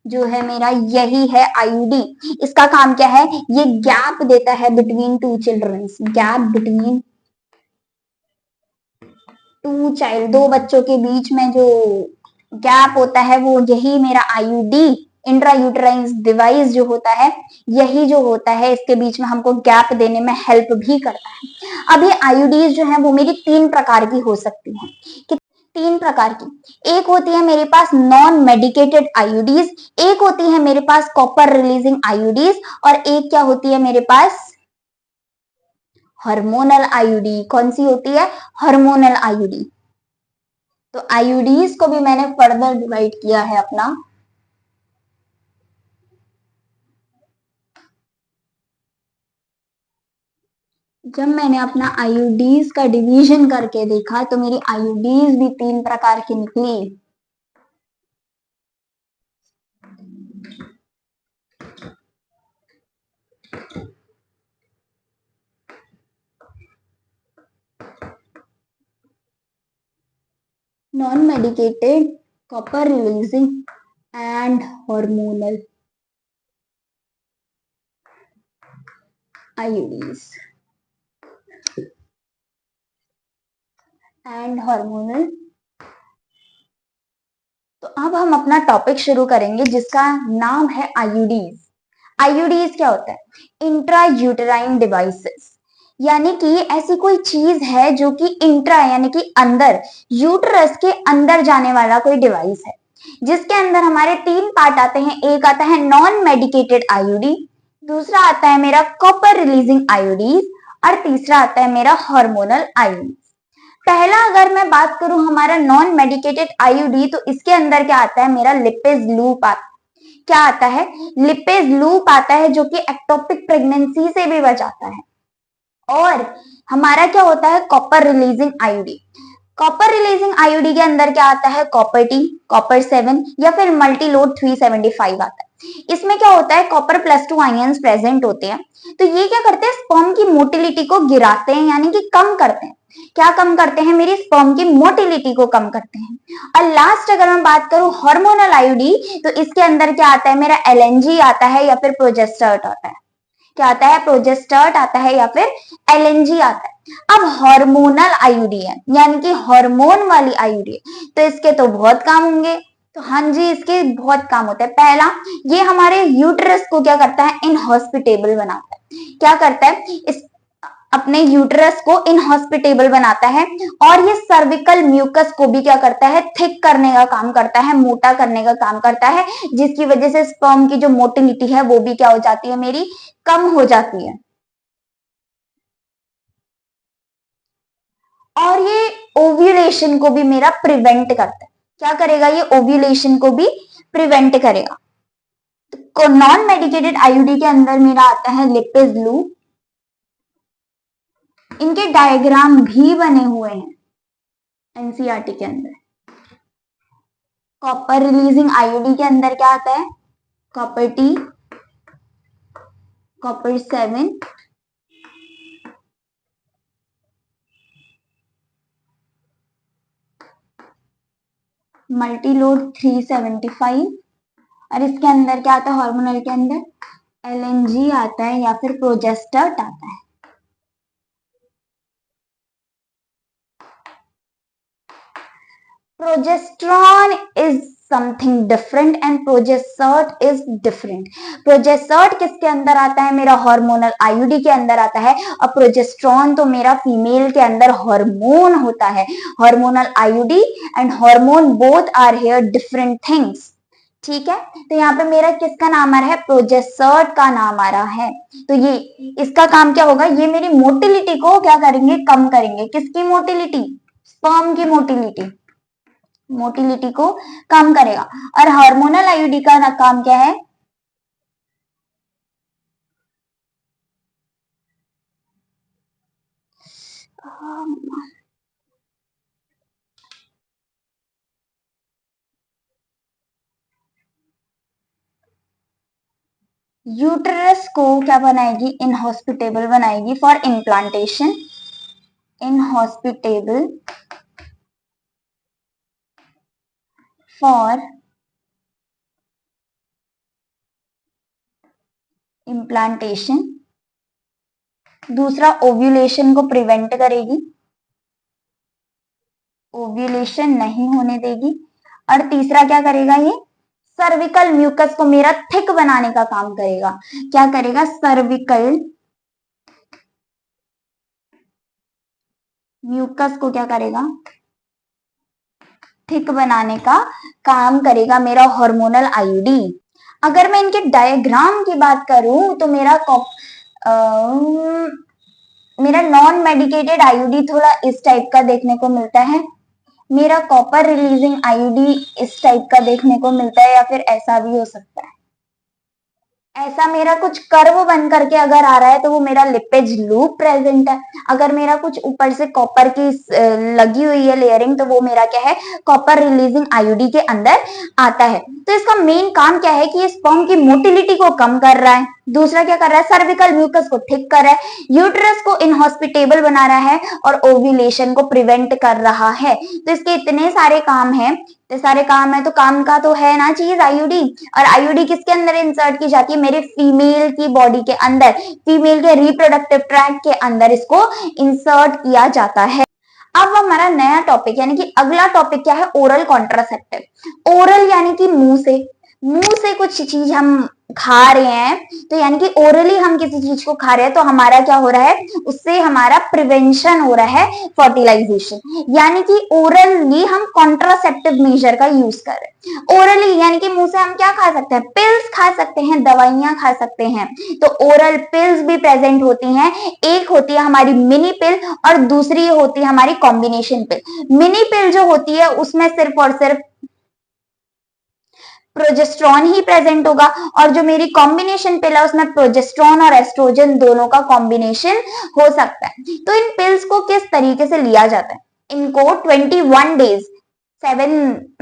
जो है मेरा यही है आईयूडी। इसका काम क्या है? ये गैप देता है between two childrens. Gap between two child, दो बच्चों के बीच में जो गैप होता है वो यही मेरा आईयूडी इंट्रा यूटराइन डिवाइस जो होता है, यही जो होता है इसके बीच में हमको गैप देने में हेल्प भी करता है। अब ये आईयूडीज जो है वो मेरी 3 प्रकार की हो सकती है। कि 3 प्रकार की। एक होती है मेरे पास नॉन मेडिकेटेड आईयूडीज, एक होती है मेरे पास कॉपर रिलीजिंग आईयूडीज, और एक क्या होती है मेरे पास? Hormonal IUD. कौन सी होती है? Hormonal IUD. तो आईयूडीज को भी मैंने फर्दर डिवाइड किया है अपना। जब मैंने अपना आईयूडीज का डिवीजन करके देखा तो मेरी आईयूडीज भी 3 प्रकार की निकली। Non medicated, copper releasing and hormonal IUDs and hormonal. तो अब हम अपना टॉपिक शुरू करेंगे जिसका नाम है आईयूडीज। आईयूडीज क्या होता है? इंट्रा यूटेराइन डिवाइसेस, यानी कि ऐसी कोई चीज है जो कि इंट्रा यानी कि अंदर, यूटरस के अंदर जाने वाला कोई डिवाइस है, जिसके अंदर हमारे तीन पार्ट आते हैं। एक आता है नॉन मेडिकेटेड आईयूडी, दूसरा आता है मेरा कॉपर रिलीजिंग आईयूडीज, और तीसरा आता है मेरा हार्मोनल आईयूडीज। पहला अगर मैं बात करूं हमारा नॉन मेडिकेटेड आईयूडी, तो इसके अंदर क्या आता है? मेरा लिपेज लूप आता है। क्या आता है? लिपेज लूप आता है, जो कि एक्टोपिक प्रेगनेंसी से भी बचाता है। और हमारा क्या होता है? Copper releasing IUD. Copper releasing IUD के अंदर क्या आता है? कॉपर टी, कॉपर 7 या फिर मल्टी लोड 375 आता है। इसमें क्या होता है? कॉपर +2 आयंस प्रेजेंट होते हैं। तो ये क्या करते हैं? स्पर्म की मोटिलिटी को गिराते हैं, यानी कि कम करते हैं। क्या कम करते हैं? मेरी स्पर्म की मोटिलिटी को कम करते हैं। और लास्ट अगर मैं बात करूं हार्मोनल आईयूडी, तो इसके अंदर क्या आता है? मेरा एलएनजी आता है या फिर प्रोजेस्टेरोन आता है। क्या आता है? प्रोजेस्टेरोन आता है या फिर एलएनजी आता है। अब हार्मोनल आईयूडी है, यानी कि हार्मोन वाली आईयूडी है, तो इसके तो बहुत काम होंगे। तो हाँ जी, इसके बहुत काम होते हैं। पहला, ये हमारे यूटरस को क्या करता है? इनहॉस्पिटेबल बनाता है। क्या करता है? इस अपने यूटरस को इनहॉस्पिटेबल बनाता है। और ये सर्विकल म्यूकस को भी क्या करता है? थिक करने का काम करता है, मोटा करने का काम करता है, जिसकी वजह से स्पर्म की जो मोटिलिटी है वो भी क्या हो जाती है? मेरी कम हो जाती है। और ये ओव्यूलेशन को भी मेरा प्रिवेंट करता है। क्या करेगा? ये ओव्यूलेशन को भी प्रिवेंट करेगा। तो नॉन मेडिकेटेड आईयूडी के अंदर मेरा आता है लिपिज लूप। इनके डायग्राम भी बने हुए हैं एनसीईआरटी के अंदर। कॉपर रिलीजिंग आईयूडी के अंदर क्या आता है? Copper T, copper 7, multi load 375, और इसके अंदर क्या आता है? हार्मोनल के अंदर एलएनजी आता है या फिर प्रोजेस्टेरोन आता है। Progesterone is something different and progesterone is different. Progesterone किसके अंदर आता है? मेरा हार्मोनल आईयूडी के अंदर आता है। और प्रोजेस्टेरोन तो मेरा फीमेल के अंदर हार्मोन होता है। Hormonal IUD and hormone both are here different things. ठीक है, तो यहाँ पे मेरा किसका नाम आ रहा है? प्रोजेस्टेरोन का नाम आ रहा है। तो ये इसका काम क्या होगा? ये मेरी मोटिलिटी को क्या करेंगे? कम करेंगे। किसकी मोटिलिटी? स्पर्म की मोटिलिटी। मोटिलिटी को कम करेगा। और हार्मोनल आईयूडी का काम क्या है? यूटरस को क्या बनाएगी? इनहॉस्पिटेबल बनाएगी for implantation. Inhospitable for implantation. दूसरा, ओव्यूलेशन को प्रिवेंट करेगी, ओव्यूलेशन नहीं होने देगी। और तीसरा क्या करेगा? ये सर्विकल म्यूकस को मेरा थिक बनाने का काम करेगा। क्या करेगा? सर्विकल म्यूकस को क्या करेगा? थिक बनाने का काम करेगा मेरा हार्मोनल आईयूडी। अगर मैं इनके डायग्राम की बात करूं तो मेरा नॉन मेडिकेटेड आईयूडी थोड़ा इस टाइप का देखने को मिलता है। मेरा कॉपर रिलीजिंग आईयूडी इस टाइप का देखने को मिलता है, या फिर ऐसा भी हो सकता है। ऐसा मेरा कुछ कर्व बन करके अगर आ रहा है तो वो मेरा लिपेज लूप प्रेजेंट है। अगर मेरा कुछ ऊपर से कॉपर की लगी हुई है लेयरिंग, तो वो मेरा क्या है? कॉपर रिलीजिंग आईयूडी के अंदर आता है। तो इसका मेन काम क्या है? कि ये स्पर्म की मोटिलिटी को कम कर रहा है। दूसरा क्या कर रहा है? सर्विकल म्यूकस को ठीक कर रहा है, यूटरस को इनहॉस्पिटेबल बना रहा है, और ओव्यूलेशन को प्रिवेंट कर रहा है। तो इसके इतने सारे काम हैं। इतने सारे काम है तो काम का तो है ना चीज आईयूडी। और आईयूडी किसके अंदर इंसर्ट की जाती है? मेरे फीमेल की बॉडी के अंदर, फीमेल के रिप्रोडक्टिव ट्रैक्ट के अंदर इसको इंसर्ट किया जाता है। अब हमारा नया टॉपिक यानी कि अगला टॉपिक क्या है? Oral contraceptive. ओरल यानी कि मुंह से कुछ चीज हम खा रहे हैं, तो यानी कि ओरली हम किसी चीज को खा रहे हैं, तो हमारा क्या हो रहा है, उससे हमारा प्रिवेंशन हो रहा है फर्टिलाइजेशन। यानी कि ओरली हम कॉन्ट्रासेप्टिव मेजर का यूज कर रहे हैं। ओरली यानी कि मुंह से हम क्या खा सकते हैं, पिल्स खा सकते हैं, दवाइयां खा सकते हैं। तो ओरल पिल्स भी प्रेजेंट होती हैं। एक होती है हमारी मिनी पिल और दूसरी होती है हमारी कॉम्बिनेशन पिल। मिनी पिल जो होती है उसमें सिर्फ और सिर्फ प्रोजेस्ट्रॉन ही प्रेजेंट होगा, और जो मेरी कॉम्बिनेशन पिल है उसमें प्रोजेस्ट्रॉन और एस्ट्रोजन दोनों का कॉम्बिनेशन हो सकता है। तो इन पिल्स को किस तरीके से लिया जाता है, इनको 21 डेज 7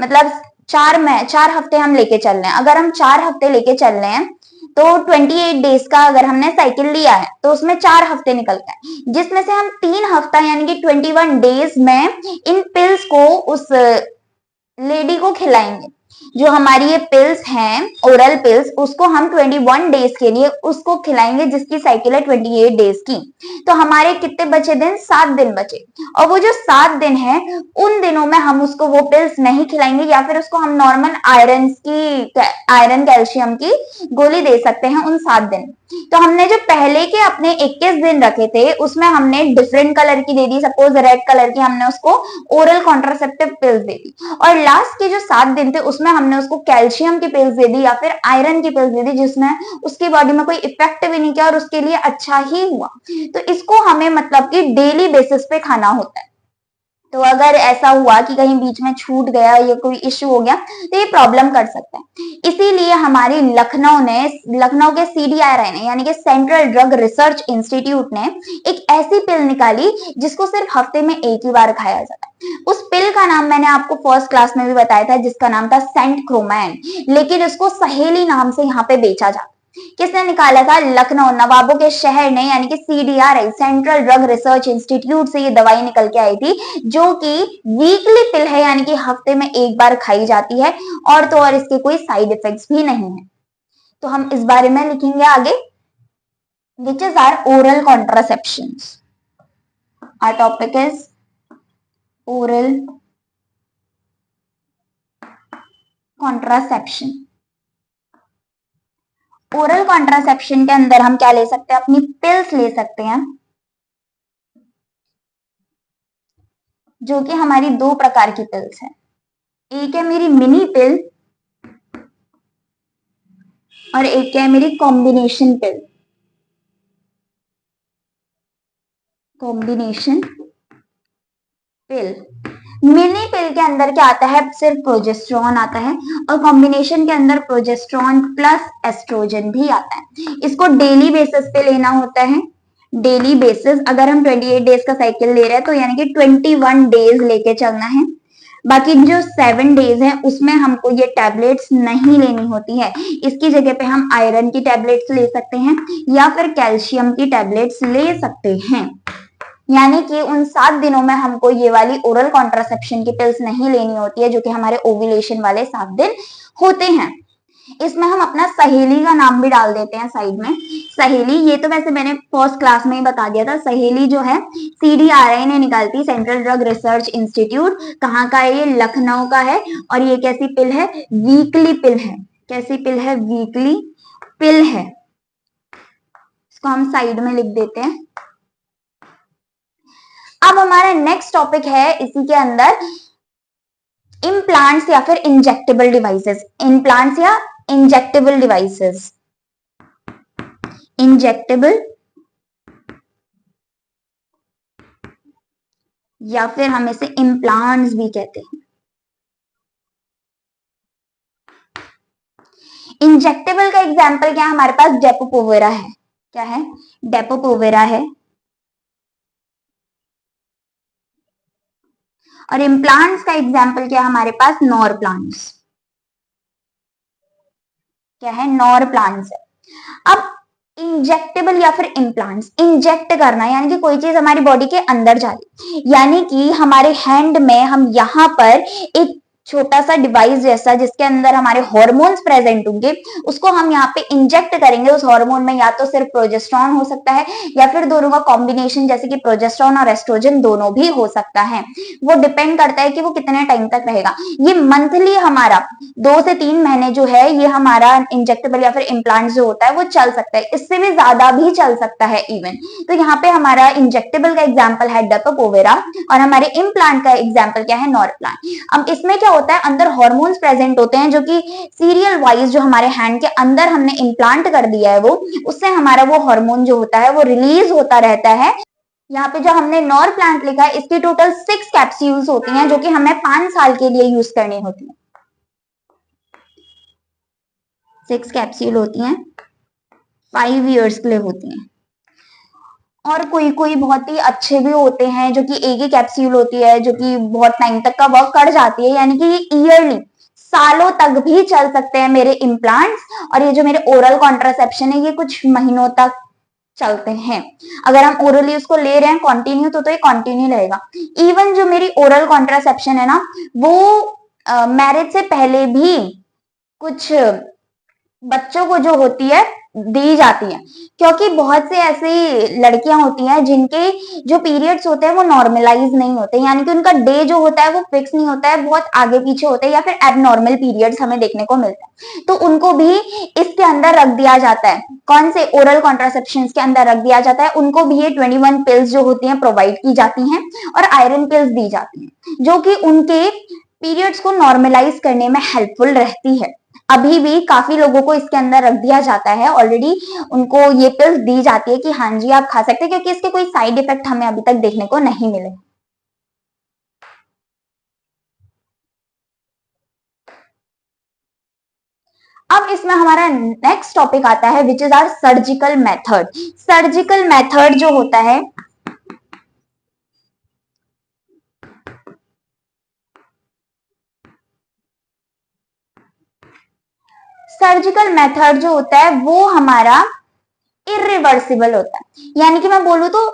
मतलब 4 हफ्ते हम लेके चल रहे हैं। अगर हम 4 हफ्ते लेके चल रहे हैं तो 28 डेज का अगर हमने साइकिल लिया है तो उसमें 4 हफ्ते निकलता है, जिसमें से हम 3 हफ्ता यानी कि 21 डेज में इन पिल्स को उस लेडी को खिलाएंगे। जो हमारी ये पिल्स हैं, ओरल पिल्स, उसको हम 21 डेज के लिए उसको खिलाएंगे, जिसकी साइकिल है 28 डेज की। तो हमारे कितने बचे दिन, 7 दिन बचे। और वो जो 7 दिन है उन दिनों में हम उसको वो पिल्स नहीं खिलाएंगे, या फिर उसको हम नॉर्मल आयरन कैल्शियम की गोली दे सकते हैं उन 7 दिन। तो हमने जो पहले के अपने 21 दिन रखे थे उसमें हमने डिफरेंट कलर की दे दी, सपोज रेड कलर की हमने उसको ओरल कॉन्ट्रासेप्टिव पिल्स दे दी, और लास्ट के जो 7 दिन थे उसमें हमने उसको कैल्शियम की पिल्स दे दी या फिर आयरन की पिल्स दे दी, जिसमें उसकी बॉडी में कोई इफेक्ट भी नहीं किया और उसके लिए अच्छा ही हुआ। तो इसको हमें मतलब कि डेली बेसिस पे खाना होता है। तो अगर ऐसा हुआ कि कहीं बीच में छूट गया या कोई इश्यू हो गया तो ये प्रॉब्लम कर सकता है। इसीलिए हमारी लखनऊ के CDRI ने यानी कि सेंट्रल ड्रग रिसर्च इंस्टीट्यूट ने एक ऐसी पिल निकाली जिसको सिर्फ हफ्ते में एक ही बार खाया जाता है। उस पिल का नाम मैंने आपको फर्स्ट क्लास में भी बताया था, जिसका नाम था सेंटक्रोमैन, लेकिन इसको सहेली नाम से यहाँ पे बेचा जाता है। किसने निकाला था, लखनऊ नवाबों के शहर ने, यानी कि CDRI central drug research institute से ये दवाई निकल के आई थी, जो कि वीकली पिल है, यानी कि हफ्ते में एक बार खाई जाती है, और तो और इसके कोई साइड इफेक्ट्स भी नहीं है। तो हम इस बारे में लिखेंगे आगे, which is are oral contraceptions. Our topic is oral contraception. Oral contraception के अंदर हम क्या ले सकते हैं, अपनी पिल्स ले सकते हैं, जो कि हमारी 2 प्रकार की पिल्स है। एक है मेरी मिनी पिल और एक है मेरी कॉम्बिनेशन पिल। कॉम्बिनेशन पिल, मिनी पिल के अंदर क्या आता है, सिर्फ प्रोजेस्ट्रॉन आता है, और कॉम्बिनेशन के अंदर प्रोजेस्ट्रॉन प्लस एस्ट्रोजन भी आता है। इसको डेली बेसिस पे लेना होता है। डेली बेसिस अगर हम 28 डेज का साइकिल ले रहे हैं तो यानी कि 21 डेज लेके चलना है। बाकी जो 7 डेज है उसमें हमको ये टैबलेट्स नहीं लेनी होती है। इसकी जगह पे हम आयरन की टैबलेट्स ले सकते हैं या फिर कैल्शियम की टैबलेट्स ले सकते हैं। यानी कि उन 7 दिनों में हमको ये वाली ओरल कॉन्ट्रासेप्शन की पिल्स नहीं लेनी होती है, जो कि हमारे ओव्यूलेशन वाले 7 दिन होते हैं। इसमें हम अपना सहेली का नाम भी डाल देते हैं साइड में। सहेली, ये तो वैसे मैंने फर्स्ट क्लास में ही बता दिया था। सहेली जो है CDRI ने निकालती, सेंट्रल ड्रग रिसर्च इंस्टीट्यूट। कहाँ का है ये, लखनऊ का है, और ये कैसी पिल है, वीकली पिल है। कैसी पिल है, वीकली पिल है। इसको हम साइड में लिख देते हैं। अब हमारा नेक्स्ट टॉपिक है इसी के अंदर, इम्प्लांट्स या फिर इंजेक्टेबल डिवाइसेस। इम्प्लांट्स या इंजेक्टेबल डिवाइसेस, इंजेक्टेबल या फिर हम इसे इम्प्लांट्स भी कहते हैं। इंजेक्टेबल का एग्जाम्पल क्या है, हमारे पास डेपोपोवेरा है। क्या है, डेपोपोवेरा है। और इम्प्लांट्स का एग्जाम्पल क्या है हमारे पास, नॉर प्लांट्स। क्या है, नॉर प्लांट्स है। अब इंजेक्टेबल या फिर इम्प्लांट्स, इंजेक्ट करना यानी कि कोई चीज हमारी बॉडी के अंदर जा रही, यानी कि हमारे हैंड में हम यहाँ पर एक छोटा सा डिवाइस जैसा जिसके अंदर हमारे हार्मोन्स प्रेजेंट होंगे, उसको हम यहाँ पे इंजेक्ट करेंगे। उस हार्मोन में या तो सिर्फ प्रोजेस्टेरॉन हो सकता है या फिर दोनों का कॉम्बिनेशन, जैसे कि प्रोजेस्टेरॉन और एस्ट्रोजन दोनों भी हो सकता है। वो डिपेंड करता है कि वो कितने टाइम तक रहेगा। ये मंथली हमारा 2 से 3 महीने जो है ये हमारा इंजेक्टेबल या फिर इम्प्लांट जो होता है वो चल सकता है, इससे भी ज्यादा भी चल सकता है इवन। तो यहाँ पे हमारा इंजेक्टेबल का एग्जाम्पल है डेपो-पोवेरा और हमारे इम्प्लांट का एग्जाम्पल क्या है, नॉरप्लांट। अब इसमें क्या होता है, अंदर हॉर्मोन्स प्रेजेंट होते हैं जो कि सीरियल वाइज जो हमारे हैंड के अंदर हमने इम्प्लांट कर दिया है वो, उससे हमारा वो हार्मोन जो होता है वो रिलीज होता रहता है। यहाँ पे जो हमने नॉर प्लांट लिखा है इसकी टोटल 6 कैप्सूल्स होती हैं जो कि हमें 5 साल के लिए यूज करनी होती है। 6 कैप्सूल होती हैं, 5 ईयर्स के लिए होती हैं। और कोई कोई बहुत ही अच्छे भी होते हैं जो कि एक ही कैप्सूल होती है जो कि बहुत टाइम तक का वर्क कर जाती है, यानी कि ये ईयरली सालों तक भी चल सकते हैं मेरे इम्प्लांट्स। और ये जो मेरे ओरल कॉन्ट्रासेप्शन है ये कुछ महीनों तक चलते हैं। अगर हम ओरली उसको ले रहे हैं कंटिन्यू तो ये कंटिन्यू रहेगा। इवन जो मेरी ओरल कॉन्ट्रासेप्शन है ना वो मैरिज से पहले भी कुछ बच्चों को जो होती है दी जाती है, क्योंकि बहुत से ऐसी लड़कियां होती हैं जिनके जो पीरियड्स होते हैं वो नॉर्मलाइज नहीं होते, यानी कि उनका डे जो होता है वो फिक्स नहीं होता है, बहुत आगे पीछे होते हैं या फिर एबनॉर्मल पीरियड्स हमें देखने को मिलते हैं। तो उनको भी इसके अंदर रख दिया जाता है, कौन से ओरल कॉन्ट्रासेप्शन के अंदर रख दिया जाता है। उनको भी ये 21 पिल्स जो होती हैं प्रोवाइड की जाती हैं और आयरन पिल्स दी जाती हैं जो कि उनके पीरियड्स को नॉर्मलाइज करने में हेल्पफुल रहती है। अभी भी काफी लोगों को इसके अंदर रख दिया जाता है, ऑलरेडी उनको ये पिल्स दी जाती है कि हाँ जी आप खा सकते हैं, क्योंकि इसके कोई साइड इफेक्ट हमें अभी तक देखने को नहीं मिले। अब इसमें हमारा नेक्स्ट टॉपिक आता है which is our surgical method. Surgical method जो होता है सर्जिकल मेथड जो होता है वो हमारा इरिवर्सिबल होता है, यानी कि मैं बोलूं तो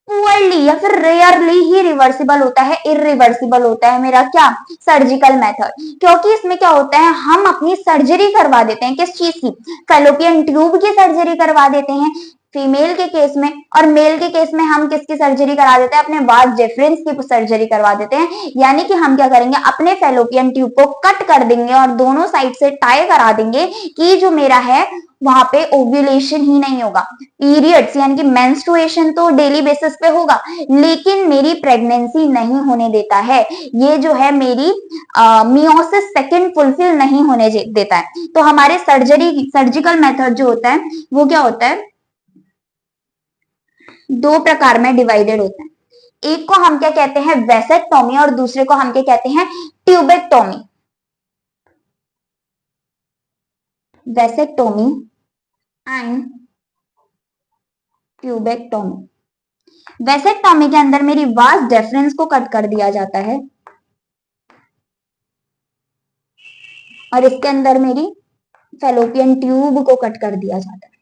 पुअरली या फिर रेयरली ही रिवर्सिबल होता है, इरिवर्सिबल होता है मेरा क्या सर्जिकल मेथड। क्योंकि इसमें क्या होता है हम अपनी सर्जरी करवा देते हैं, किस चीज की, फैलोपियन ट्यूब की सर्जरी करवा देते हैं फीमेल के केस में, और मेल के केस में हम किसकी सर्जरी करा देते हैं, अपने वास डिफरेंस की सर्जरी करवा देते हैं। यानी कि हम क्या करेंगे, अपने फैलोपियन ट्यूब को कट कर देंगे और दोनों साइड से टाई करा देंगे कि जो मेरा है वहां पे ओव्यूलेशन ही नहीं होगा, पीरियड्स यानी कि मेंस्ट्रुएशन तो डेली बेसिस पे होगा लेकिन मेरी प्रेगनेंसी नहीं होने देता है, ये जो है मेरी मियोसिस सेकंड फुलफिल नहीं होने देता है। तो हमारे सर्जिकल मेथड जो होता है वो क्या होता है, 2 प्रकार में डिवाइडेड होता है। एक को हम क्या कहते हैं वेसेक्टोमी और दूसरे को हम क्या कहते हैं tubectomy. Vasectomy and tubectomy. Vasectomy के अंदर मेरी वास डेफरेंस को कट कर दिया जाता है और इसके अंदर मेरी फैलोपियन ट्यूब को कट कर दिया जाता है।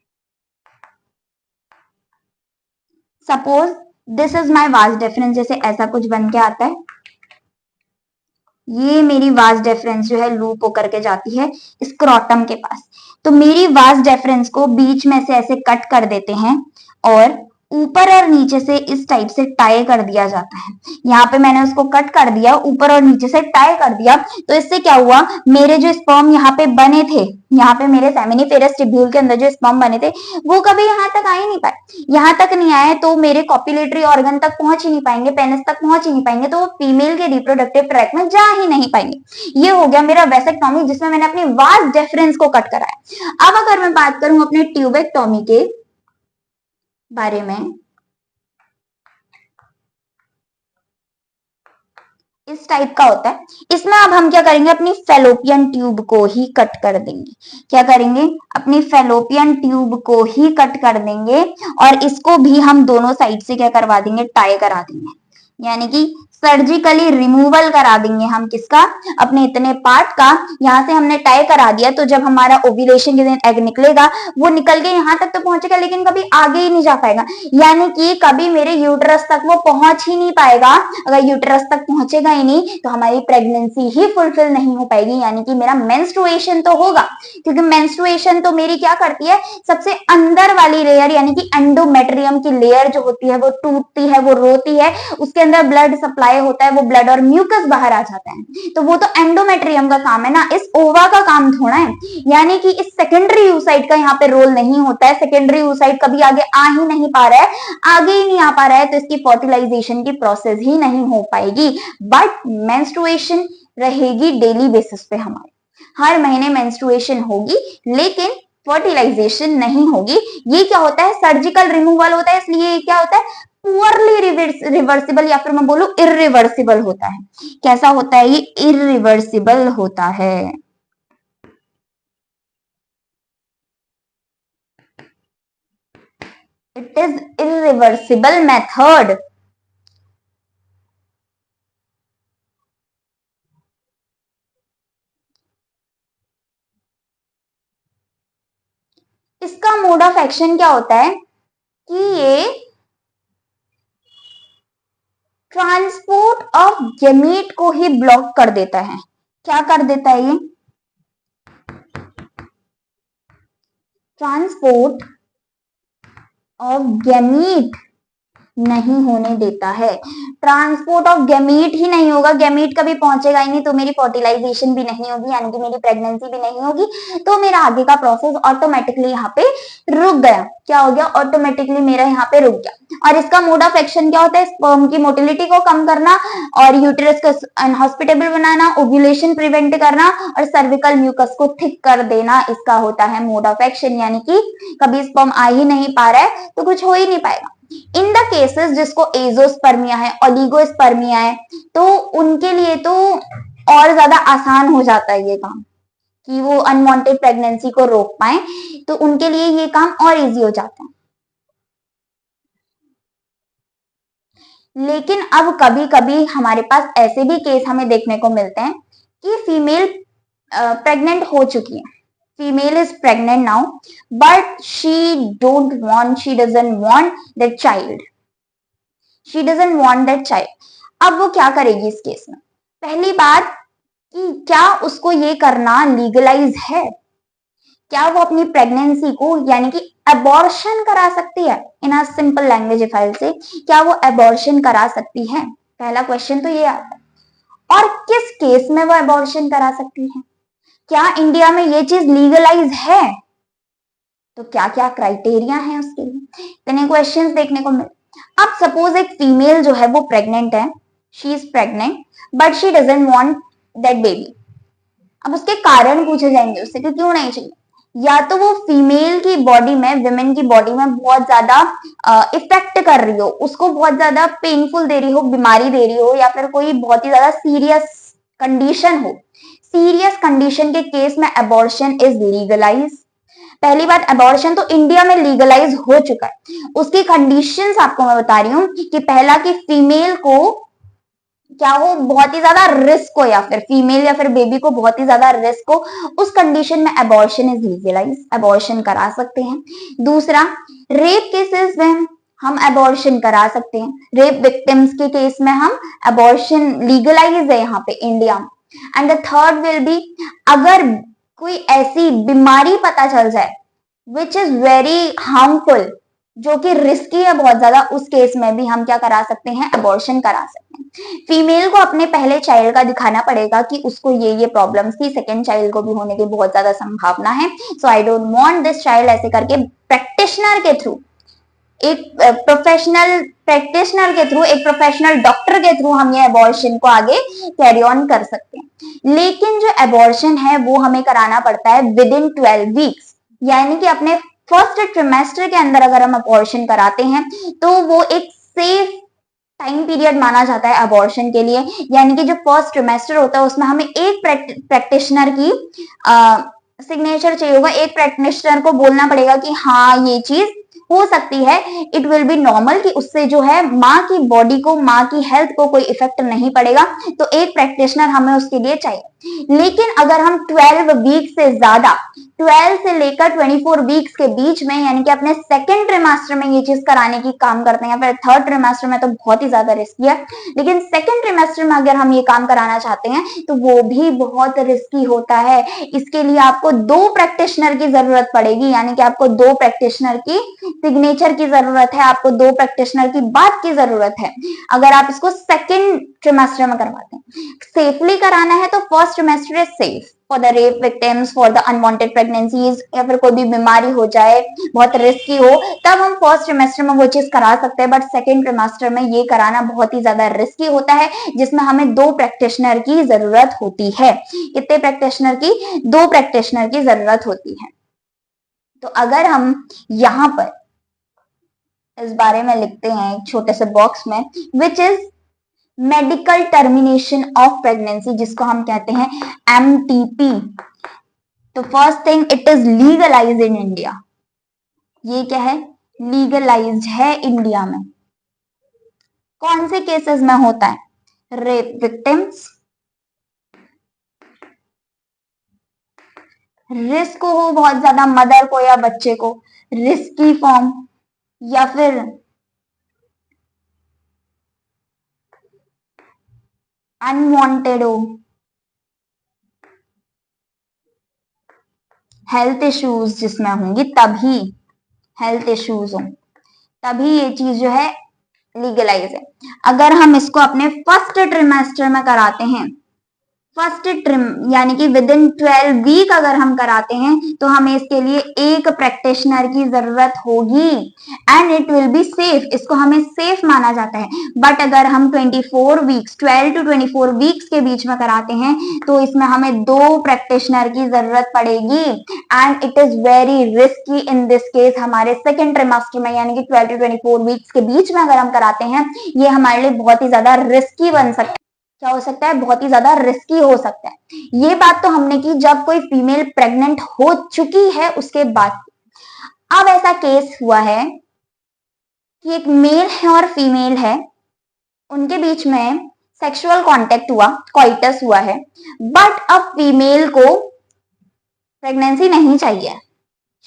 Suppose this is my vas deferens, जैसे ऐसा कुछ बन के आता है, ये मेरी वास डिफरेंस जो है लूप होकर के जाती है स्क्रोटम के पास। तो मेरी वास डिफरेंस को बीच में से ऐसे कट कर देते हैं और ऊपर और नीचे से इस टाइप से टाई कर दिया जाता है। यहाँ पे मैंने उसको कट कर दिया, ऊपर और नीचे से टाई कर दिया, तो इससे क्या हुआ, मेरे जो स्पर्म यहाँ पे बने थे, यहाँ पे मेरे सेमिनिफेरस टिब्यूल के अंदर जो स्पर्म बने थे वो कभी यहाँ तक आ ही नहीं पाए। यहाँ तक नहीं आए तो मेरे कॉपुलेटरी ऑर्गन तक पहुंच ही नहीं पाएंगे, पेनिस तक पहुंच ही नहीं पाएंगे, तो वो फीमेल के रिप्रोडक्टिव ट्रैक में जा ही नहीं पाएंगे। ये हो गया मेरा वेसेक्टोमी जिसमें मैंने अपनी वास डिफरेंस को कट कराया। अब अगर मैं बात करूं अपने ट्यूबेक्टोमी के बारे में, इस टाइप का होता है। इसमें अब हम क्या करेंगे, अपनी फैलोपियन ट्यूब को ही कट कर देंगे। क्या करेंगे, अपनी फैलोपियन ट्यूब को ही कट कर देंगे और इसको भी हम दोनों साइड से क्या करवा देंगे, टाई करा देंगे। यानी कि सर्जिकली रिमूवल करा देंगे हम किसका, अपने इतने पार्ट का। यहाँ से हमने टाई करा दिया तो जब हमारा ओव्यूलेशन के दिन एग निकलेगा वो निकल के यहाँ तक तो पहुंचेगा लेकिन कभी आगे ही नहीं जा पाएगा, यानी कि कभी मेरे यूट्रस तक वो पहुंच ही नहीं पाएगा। अगर यूट्रस तक पहुंचेगा ही नहीं तो हमारी प्रेगनेंसी ही फुलफिल नहीं हो पाएगी, यानी कि मेरा मेंस्ट्रुएशन तो होगा, क्योंकि मेंस्ट्रुएशन तो मेरी क्या करती है, सबसे अंदर वाली लेयर यानी कि एंडोमेट्रियम की लेयर जो होती है वो टूटती है, वो रोती है, उसके अंदर ब्लड सप्लाई होता है, वो ब्लड और म्यूकस बाहर आ जाता है, तो वो तो एंडोमेट्रियम का काम है ना, इस ओवा का काम थोड़ा है। यानी कि इस सेकेंडरी यूसाइट का यहाँ पे रोल नहीं होता है, सेकेंडरी यूसाइट कभी आगे आ ही नहीं पा रहा है, आगे ही नहीं आ पा रहा है तो इसकी फर्टिलाइजेशन की प्रोसेस ही नहीं हो पाएगी। बट मेंस्ट्रुएशन रहेगी डेली बेसिस पे, हमारे हर महीने मेंस्ट्रुएशन होगी लेकिन फर्टिलाइजेशन नहीं होगी। ये क्या होता है, सर्जिकल रिमूवल होता है, इसलिए क्या होता है, पुअरली रिवर्सिबल या फिर मैं बोलूं इरिवर्सिबल होता है। कैसा होता है ये, इरिवर्सिबल होता है। It is irreversible method. इसका मोड ऑफ एक्शन क्या होता है कि ये ट्रांसपोर्ट ऑफ गैमीट को ही ब्लॉक कर देता है। क्या कर देता है ये, ट्रांसपोर्ट ऑफ गैमीट नहीं होने देता है। ट्रांसपोर्ट ऑफ गैमीट ही नहीं होगा, गैमीट कभी पहुंचेगा ही नहीं तो मेरी फर्टिलाइजेशन भी नहीं होगी, यानी कि मेरी प्रेगनेंसी भी नहीं होगी, तो मेरा आगे का प्रोसेस ऑटोमेटिकली यहाँ पे रुक गया। क्या हो गया, ऑटोमेटिकली मेरा यहाँ पे रुक गया। और इसका मोड ऑफ एक्शन क्या होता है, स्पर्म की मोटिलिटी को कम करना और यूटेरस को अनहॉस्पिटेबल बनाना, ओव्यूलेशन प्रिवेंट करना और सर्विकल म्यूकस को थिक कर देना, इसका होता है मोड ऑफ एक्शन। यानी कि कभी स्पर्म आ ही नहीं पा रहा है तो कुछ हो ही नहीं पाएगा। इन द केसेस जिसको एजोस्पर्मिया है, ओलिगोस्पर्मिया है, तो उनके लिए तो और ज्यादा आसान हो जाता है ये काम कि वो अनवांटेड प्रेगनेंसी को रोक पाए, तो उनके लिए ये काम और इजी हो जाता है। लेकिन अब कभी कभी हमारे पास ऐसे भी केस हमें देखने को मिलते हैं कि फीमेल प्रेग्नेंट हो चुकी है, female is pregnant now but she doesn't want that child, she doesn't want that child। अब वो क्या करेगी इस केस में, पहली बात कि क्या उसको ये करना लीगलाइज है, क्या वो अपनी प्रेगनेंसी को यानी कि अबॉर्शन करा सकती है, in a simple language if I say, क्या वो अबॉर्शन करा सकती है, पहला क्वेश्चन तो ये आता है। और किस केस में वो अबॉर्शन करा सकती है, क्या इंडिया में ये चीज लीगलाइज है, तो क्या क्या क्राइटेरिया है उसके लिए, इतने क्वेश्चंस देखने को मिले। अब सपोज एक फीमेल जो है वो प्रेग्नेंट है, she is pregnant but she doesn't want that baby. अब उसके कारण पूछे जाएंगे उससे कि क्यों नहीं चाहिए, या तो वो फीमेल की बॉडी में, विमेन की बॉडी में बहुत ज्यादा इफेक्ट कर रही हो, उसको बहुत ज्यादा पेनफुल दे रही हो, बीमारी दे रही हो, या फिर कोई बहुत ही ज्यादा सीरियस कंडीशन हो। सीरियस कंडीशन के केस में अबॉर्शन इज लीगलाइज। पहली बात, अबॉर्शन तो इंडिया में लीगलाइज हो चुका है, उसकी कंडीशंस आपको मैं बता रही हूँ कि पहला कि फीमेल को क्या हो, बहुत ही ज्यादा रिस्क हो, या फिर फीमेल या फिर बेबी को बहुत ही ज्यादा रिस्क हो, उस कंडीशन में अबॉर्शन इज लीगलाइज, अबॉर्शन करा सकते हैं। दूसरा, रेप केसेस में हम अबॉर्शन करा सकते हैं, रेप विक्टिम्स के केस में हम अबॉर्शन लीगलाइज है यहाँ पे इंडिया में। And the third will be, अगर कोई ऐसी बीमारी पता चल जाए विच इज वेरी हार्मफुल, जो कि रिस्की है बहुत ज्यादा, उस केस में भी हम क्या करा सकते हैं, अबॉर्शन करा सकते हैं। फीमेल को अपने पहले चाइल्ड का दिखाना पड़ेगा कि उसको ये प्रॉब्लम्स थी, सेकेंड चाइल्ड को भी होने की बहुत ज्यादा संभावना है, so I don't want this child, ऐसे करके प्रैक्टिशनर के थ्रू, एक प्रोफेशनल प्रैक्टिशनर के थ्रू, एक प्रोफेशनल डॉक्टर के थ्रू हम ये अबॉर्शन को आगे कैरी ऑन कर सकते हैं। लेकिन जो अबॉर्शन है वो हमें कराना पड़ता है विद इन 12 वीक्स, यानी कि अपने फर्स्ट ट्रिमेस्टर के अंदर अगर हम अबॉर्शन कराते हैं तो वो एक सेफ टाइम पीरियड माना जाता है अबॉर्शन के लिए। यानी कि जो फर्स्ट ट्रिमेस्टर होता है उसमें हमें एक प्रैक्टिशनर की सिग्नेचर चाहिए होगा, एक प्रैक्टिशनर को बोलना पड़ेगा कि हाँ ये चीज हो सकती है इट विल बी नॉर्मल, कि उससे जो है माँ की बॉडी को, माँ की हेल्थ को कोई इफेक्ट नहीं पड़ेगा, तो एक प्रैक्टिशनर हमें उसके लिए चाहिए। लेकिन अगर हम 12 वीक से ज्यादा, 12 से लेकर 24 वीक्स के बीच में, यानी कि अपने सेकेंड ट्रिमेस्टर में ये चीज कराने की काम करते हैं, फिर थर्ड ट्रिमेस्टर में तो बहुत ही ज्यादा रिस्की है, लेकिन सेकेंड ट्रिमेस्टर में अगर हम ये काम कराना चाहते हैं तो वो भी बहुत रिस्की होता है। इसके लिए आपको 2 प्रैक्टिशनर की जरूरत पड़ेगी, यानी कि आपको 2 प्रैक्टिशनर की सिग्नेचर की जरूरत है, आपको 2 प्रैक्टिशनर की बात की जरूरत है अगर आप इसको सेकेंड ट्रिमेस्टर में करवाते हैं। सेफली कराना है तो first trimester is safe for the rape victims, for the unwanted pregnancies, या फिर कोई भी बीमारी हो जाए, बहुत रिस्की हो, तब हम फर्स्ट ट्रिमेस्टर में वो चीज करा सकते हैं, बट सेकेंड ट्रिमेस्टर में ये कराना बहुत ही ज्यादा रिस्की होता है, जिसमें हमें 2 प्रैक्टिशनर की जरूरत होती है। कितने प्रैक्टिशनर की? 2 प्रैक्टिशनर की जरूरत होती है। तो अगर हम यहां पर इस बारे में लिखते हैं एक छोटे से बॉक्स में, which is medical termination of pregnancy, जिसको हम कहते हैं MTP, तो first thing it is legalize in India. ये क्या है? लीगलाइज्ड है इंडिया में। कौन से केसेस में होता है? रेप विक्टिम्स, रिस्क हो बहुत ज्यादा मदर को या बच्चे को, रिस्की फॉर्म, या फिर अनवांटेड हो, हेल्थ इश्यूज जिसमें होंगी, तभी हेल्थ इश्यूज हो तभी ये चीज जो है लीगलाइज है। अगर हम इसको अपने फर्स्ट ट्रिमेस्टर में कराते हैं, फर्स्ट ट्रिम यानी कि विद इन 12 वीक अगर हम कराते हैं, तो हमें इसके लिए एक प्रैक्टिशनर की जरूरत होगी and it will be safe, इसको हमें सेफ माना जाता है। बट अगर हम 24 वीक्स, 12 टू 24 वीक्स के बीच में कराते हैं, तो इसमें हमें 2 प्रैक्टिशनर की जरूरत पड़ेगी and it is very risky in this case. हमारे सेकेंड ट्रिमेस्टर में, यानी कि 12 टू 24 वीक्स के बीच में अगर हम कराते हैं, ये हमारे लिए बहुत ही ज्यादा रिस्की बन सकता है। क्या हो सकता है? बहुत ही ज्यादा रिस्की हो सकता है। ये बात तो हमने की जब कोई फीमेल प्रेग्नेंट हो चुकी है उसके बाद। अब ऐसा केस हुआ है कि एक मेल है और फीमेल है, उनके बीच में सेक्सुअल कांटेक्ट हुआ, कॉइटस हुआ है, बट अब फीमेल को प्रेगनेंसी नहीं चाहिए,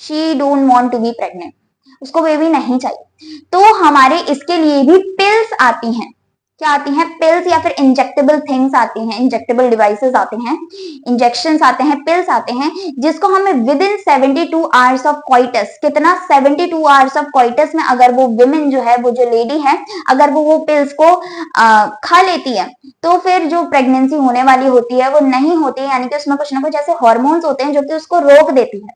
she don't want to be pregnant, उसको बेबी नहीं चाहिए, तो हमारे इसके लिए भी पिल्स आती हैं। क्या आती हैं? पिल्स, या फिर इंजेक्टेबल थिंग्स आती हैं, इंजेक्टेबल डिवाइसेस आते हैं, इंजेक्शंस आते हैं, पिल्स आते हैं, जिसको हमें with in 72 hours of coitus, कितना? 72 आवर्स ऑफ क्वाइटस में अगर वो विमेन जो है, वो जो लेडी है, अगर वो पिल्स को खा लेती है, तो फिर जो प्रेगनेंसी होने वाली होती है वो नहीं होती है, यानी कि उसमें कुछ ना कुछ ऐसे हार्मोन्स होते हैं जो कि उसको रोक देती है।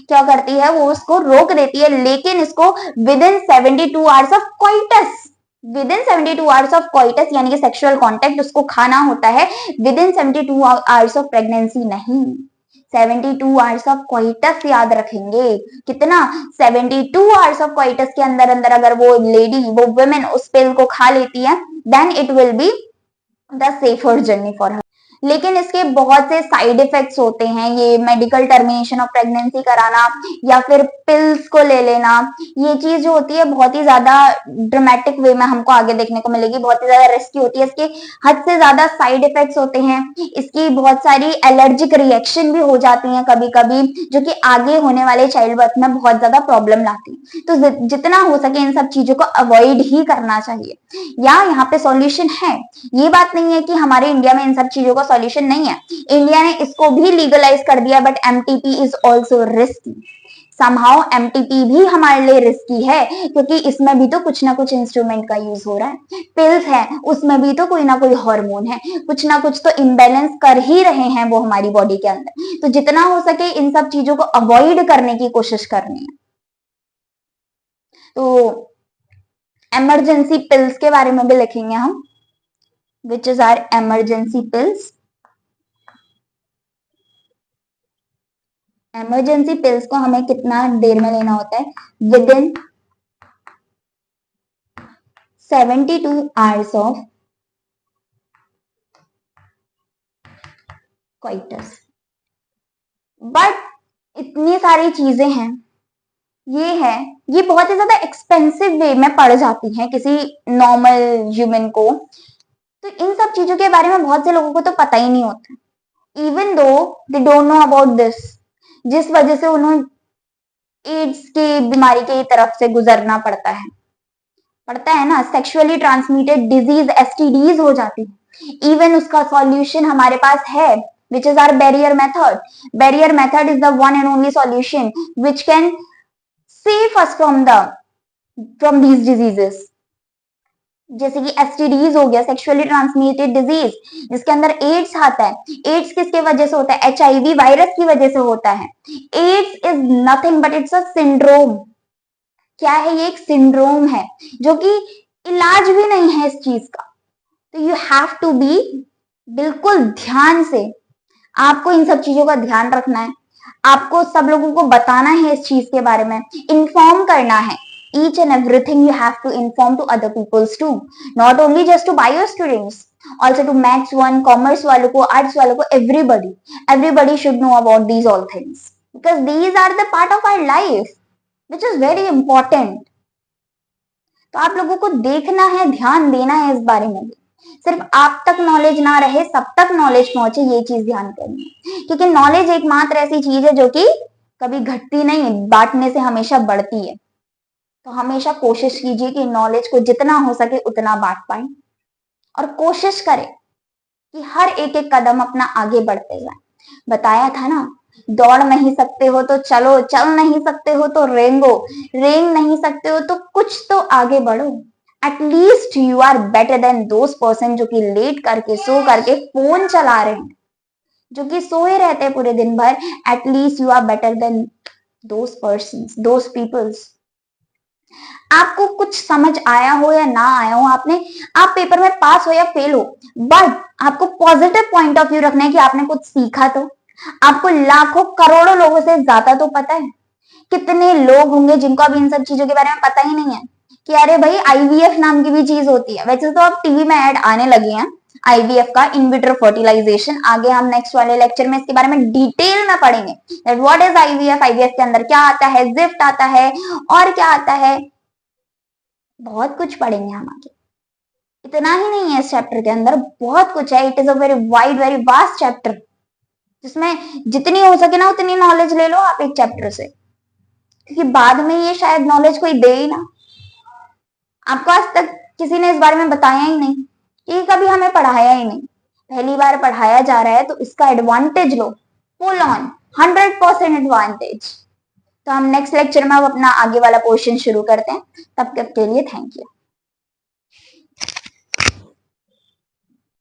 क्या करती है? वो उसको रोक देती है, लेकिन इसको with in 72 hours of coitus, with in 72 hours of coitus यानी कि सेक्सुअल कांटेक्ट उसको खाना होता है, with in 72 hours of pregnancy नहीं। 72 आवर्स ऑफ क्वाइटस याद रखेंगे, कितना? 72 आवर्स ऑफ क्वाइटस के अंदर अंदर अगर वो लेडी, वो वुमेन उस पिल को खा लेती है, then it will be the safer journey for her. लेकिन इसके बहुत से साइड इफेक्ट्स होते हैं, ये मेडिकल टर्मिनेशन ऑफ प्रेगनेंसी कराना या फिर पिल्स को ले लेना, ये चीज जो होती है बहुत ही ज्यादा ड्रामेटिक वे में हमको आगे देखने को मिलेगी, बहुत ही ज्यादा रिस्की होती है, इसके हद से ज्यादा साइड इफेक्ट्स होते हैं, इसकी बहुत सारी एलर्जिक रिएक्शन भी हो जाती हैं कभी कभी, जो कि आगे होने वाले चाइल्ड बर्थ में बहुत ज्यादा प्रॉब्लम लाती है। तो जितना हो सके इन सब चीजों को अवॉइड ही करना चाहिए, या यहाँ पे सॉल्यूशन है। ये बात नहीं है कि हमारे इंडिया में इन सब चीजों का सॉल्यूशन नहीं है, इंडिया ने इसको भी लीगलाइज कर दिया, but MTP is also risky. Somehow MTP भी हमारे लिए रिस्की है, क्योंकि इसमें भी तो कुछ ना कुछ इंस्ट्रूमेंट का यूज हो रहा है, पिल्स है उसमें भी तो कोई ना कोई हार्मोन है, कुछ ना कुछ तो इम्बेलेंस कर ही रहे हैं वो हमारी बॉडी के अंदर। तो जितना हो सके इन सब चीजों को अवॉइड करने की कोशिश करनी है। तो इमरजेंसी पिल्स के बारे में भी लिखेंगे हम, which is our emergency pills। Emergency pills को हमें कितना देर में लेना होता है? With in 72 hours of coitus. But इतनी सारी चीजें हैं, ये है, ये बहुत ही ज्यादा एक्सपेंसिव वे में पड़ जाती है किसी नॉर्मल ह्यूमन को। तो इन सब चीजों के बारे में बहुत से लोगों को तो पता ही नहीं होता, even though they don't know about this, जिस वजह से उन्हें एड्स की बीमारी की तरफ से गुजरना पड़ता है ना। सेक्सुअली ट्रांसमिटेड डिजीज एसटीडीज हो जाती है। इवन उसका सॉल्यूशन हमारे पास है, which is our barrier method. Barrier method is the one and only solution which can save us from these diseases. जैसे कि एसटीडीज हो गया, सेक्सुअली ट्रांसमिटेड डिजीज, जिसके अंदर एड्स आता है। एड्स किसके वजह से होता है? एचआईवी वायरस की वजह से होता है। AIDS is nothing but it's a syndrome. क्या है? ये एक सिंड्रोम है जो कि इलाज भी नहीं है इस चीज का। तो यू हैव टू बी, बिल्कुल ध्यान से आपको इन सब चीजों का ध्यान रखना है। आपको सब लोगों को बताना है इस चीज के बारे में, इन्फॉर्म करना है। each and everything you have to inform to other peoples too, not only just to bio students, also to maths one, commerce वालों को, arts वालों को, everybody should know about these all things because these are the part of our life which is very important. तो आप लोगों को देखना है, ध्यान देना है इस बारे में भी। सिर्फ आप तक नॉलेज ना रहे, सब तक नॉलेज पहुंचे, ये चीज ध्यान करनी है। क्योंकि नॉलेज एकमात्र ऐसी चीज है जो कि कभी घटती नहीं, बांटने से हमेशा बढ़ती है। तो हमेशा कोशिश कीजिए कि नॉलेज को जितना हो सके उतना बांट पाए, और कोशिश करें कि हर एक एक कदम अपना आगे बढ़ते जाए। बताया था ना, दौड़ नहीं सकते हो तो चलो, चल नहीं सकते हो तो रेंगो, रेंग नहीं सकते हो तो कुछ तो आगे बढ़ो। At least you are better than those person जो कि लेट करके, सो करके फोन चला रहे हैं, जो कि सोए रहते हैं पूरे दिन भर। At least you are better than those person, those peoples. आपको कुछ समझ आया हो या ना आया हो, आप पेपर में पास हो या फेल हो, बट आपको पॉजिटिव पॉइंट ऑफ व्यू रखना है कि आपने कुछ सीखा। तो आपको लाखों करोड़ों लोगों से ज्यादा तो पता है। कितने लोग होंगे जिनको अभी इन सब चीजों के बारे में पता ही नहीं है कि अरे भाई आईवीएफ नाम की भी चीज होती है। वैसे तो अब टीवी में ऐड आने लगे हैं आईवीएफ का, इन विट्रो फर्टिलाइजेशन। आगे हम नेक्स्ट वाले लेक्चर में इसके बारे में डिटेल में पढ़ेंगे that what is IVF, IVF के अंदर क्या आता है, जिफ्ट आता है और क्या आता है, बहुत कुछ पढ़ेंगे हम आगे। इतना ही नहीं है इस चैप्टर के अंदर, बहुत कुछ है। It is a very wide, very vast chapter, जिसमें जितनी हो सके ना उतनी नॉलेज ले लो आप एक चैप्टर से, क्योंकि बाद में ये शायद नॉलेज कोई दे ही ना। आपको आज तक किसी ने इस बारे में बताया ही नहीं, ये कभी हमें पढ़ाया ही नहीं, पहली बार पढ़ाया जा रहा है, तो इसका advantage low, full on 100% advantage. तो हम नेक्स्ट लेक्चर में अब अपना आगे वाला पोर्शन शुरू करते हैं। तब तक के लिए थैंक यू।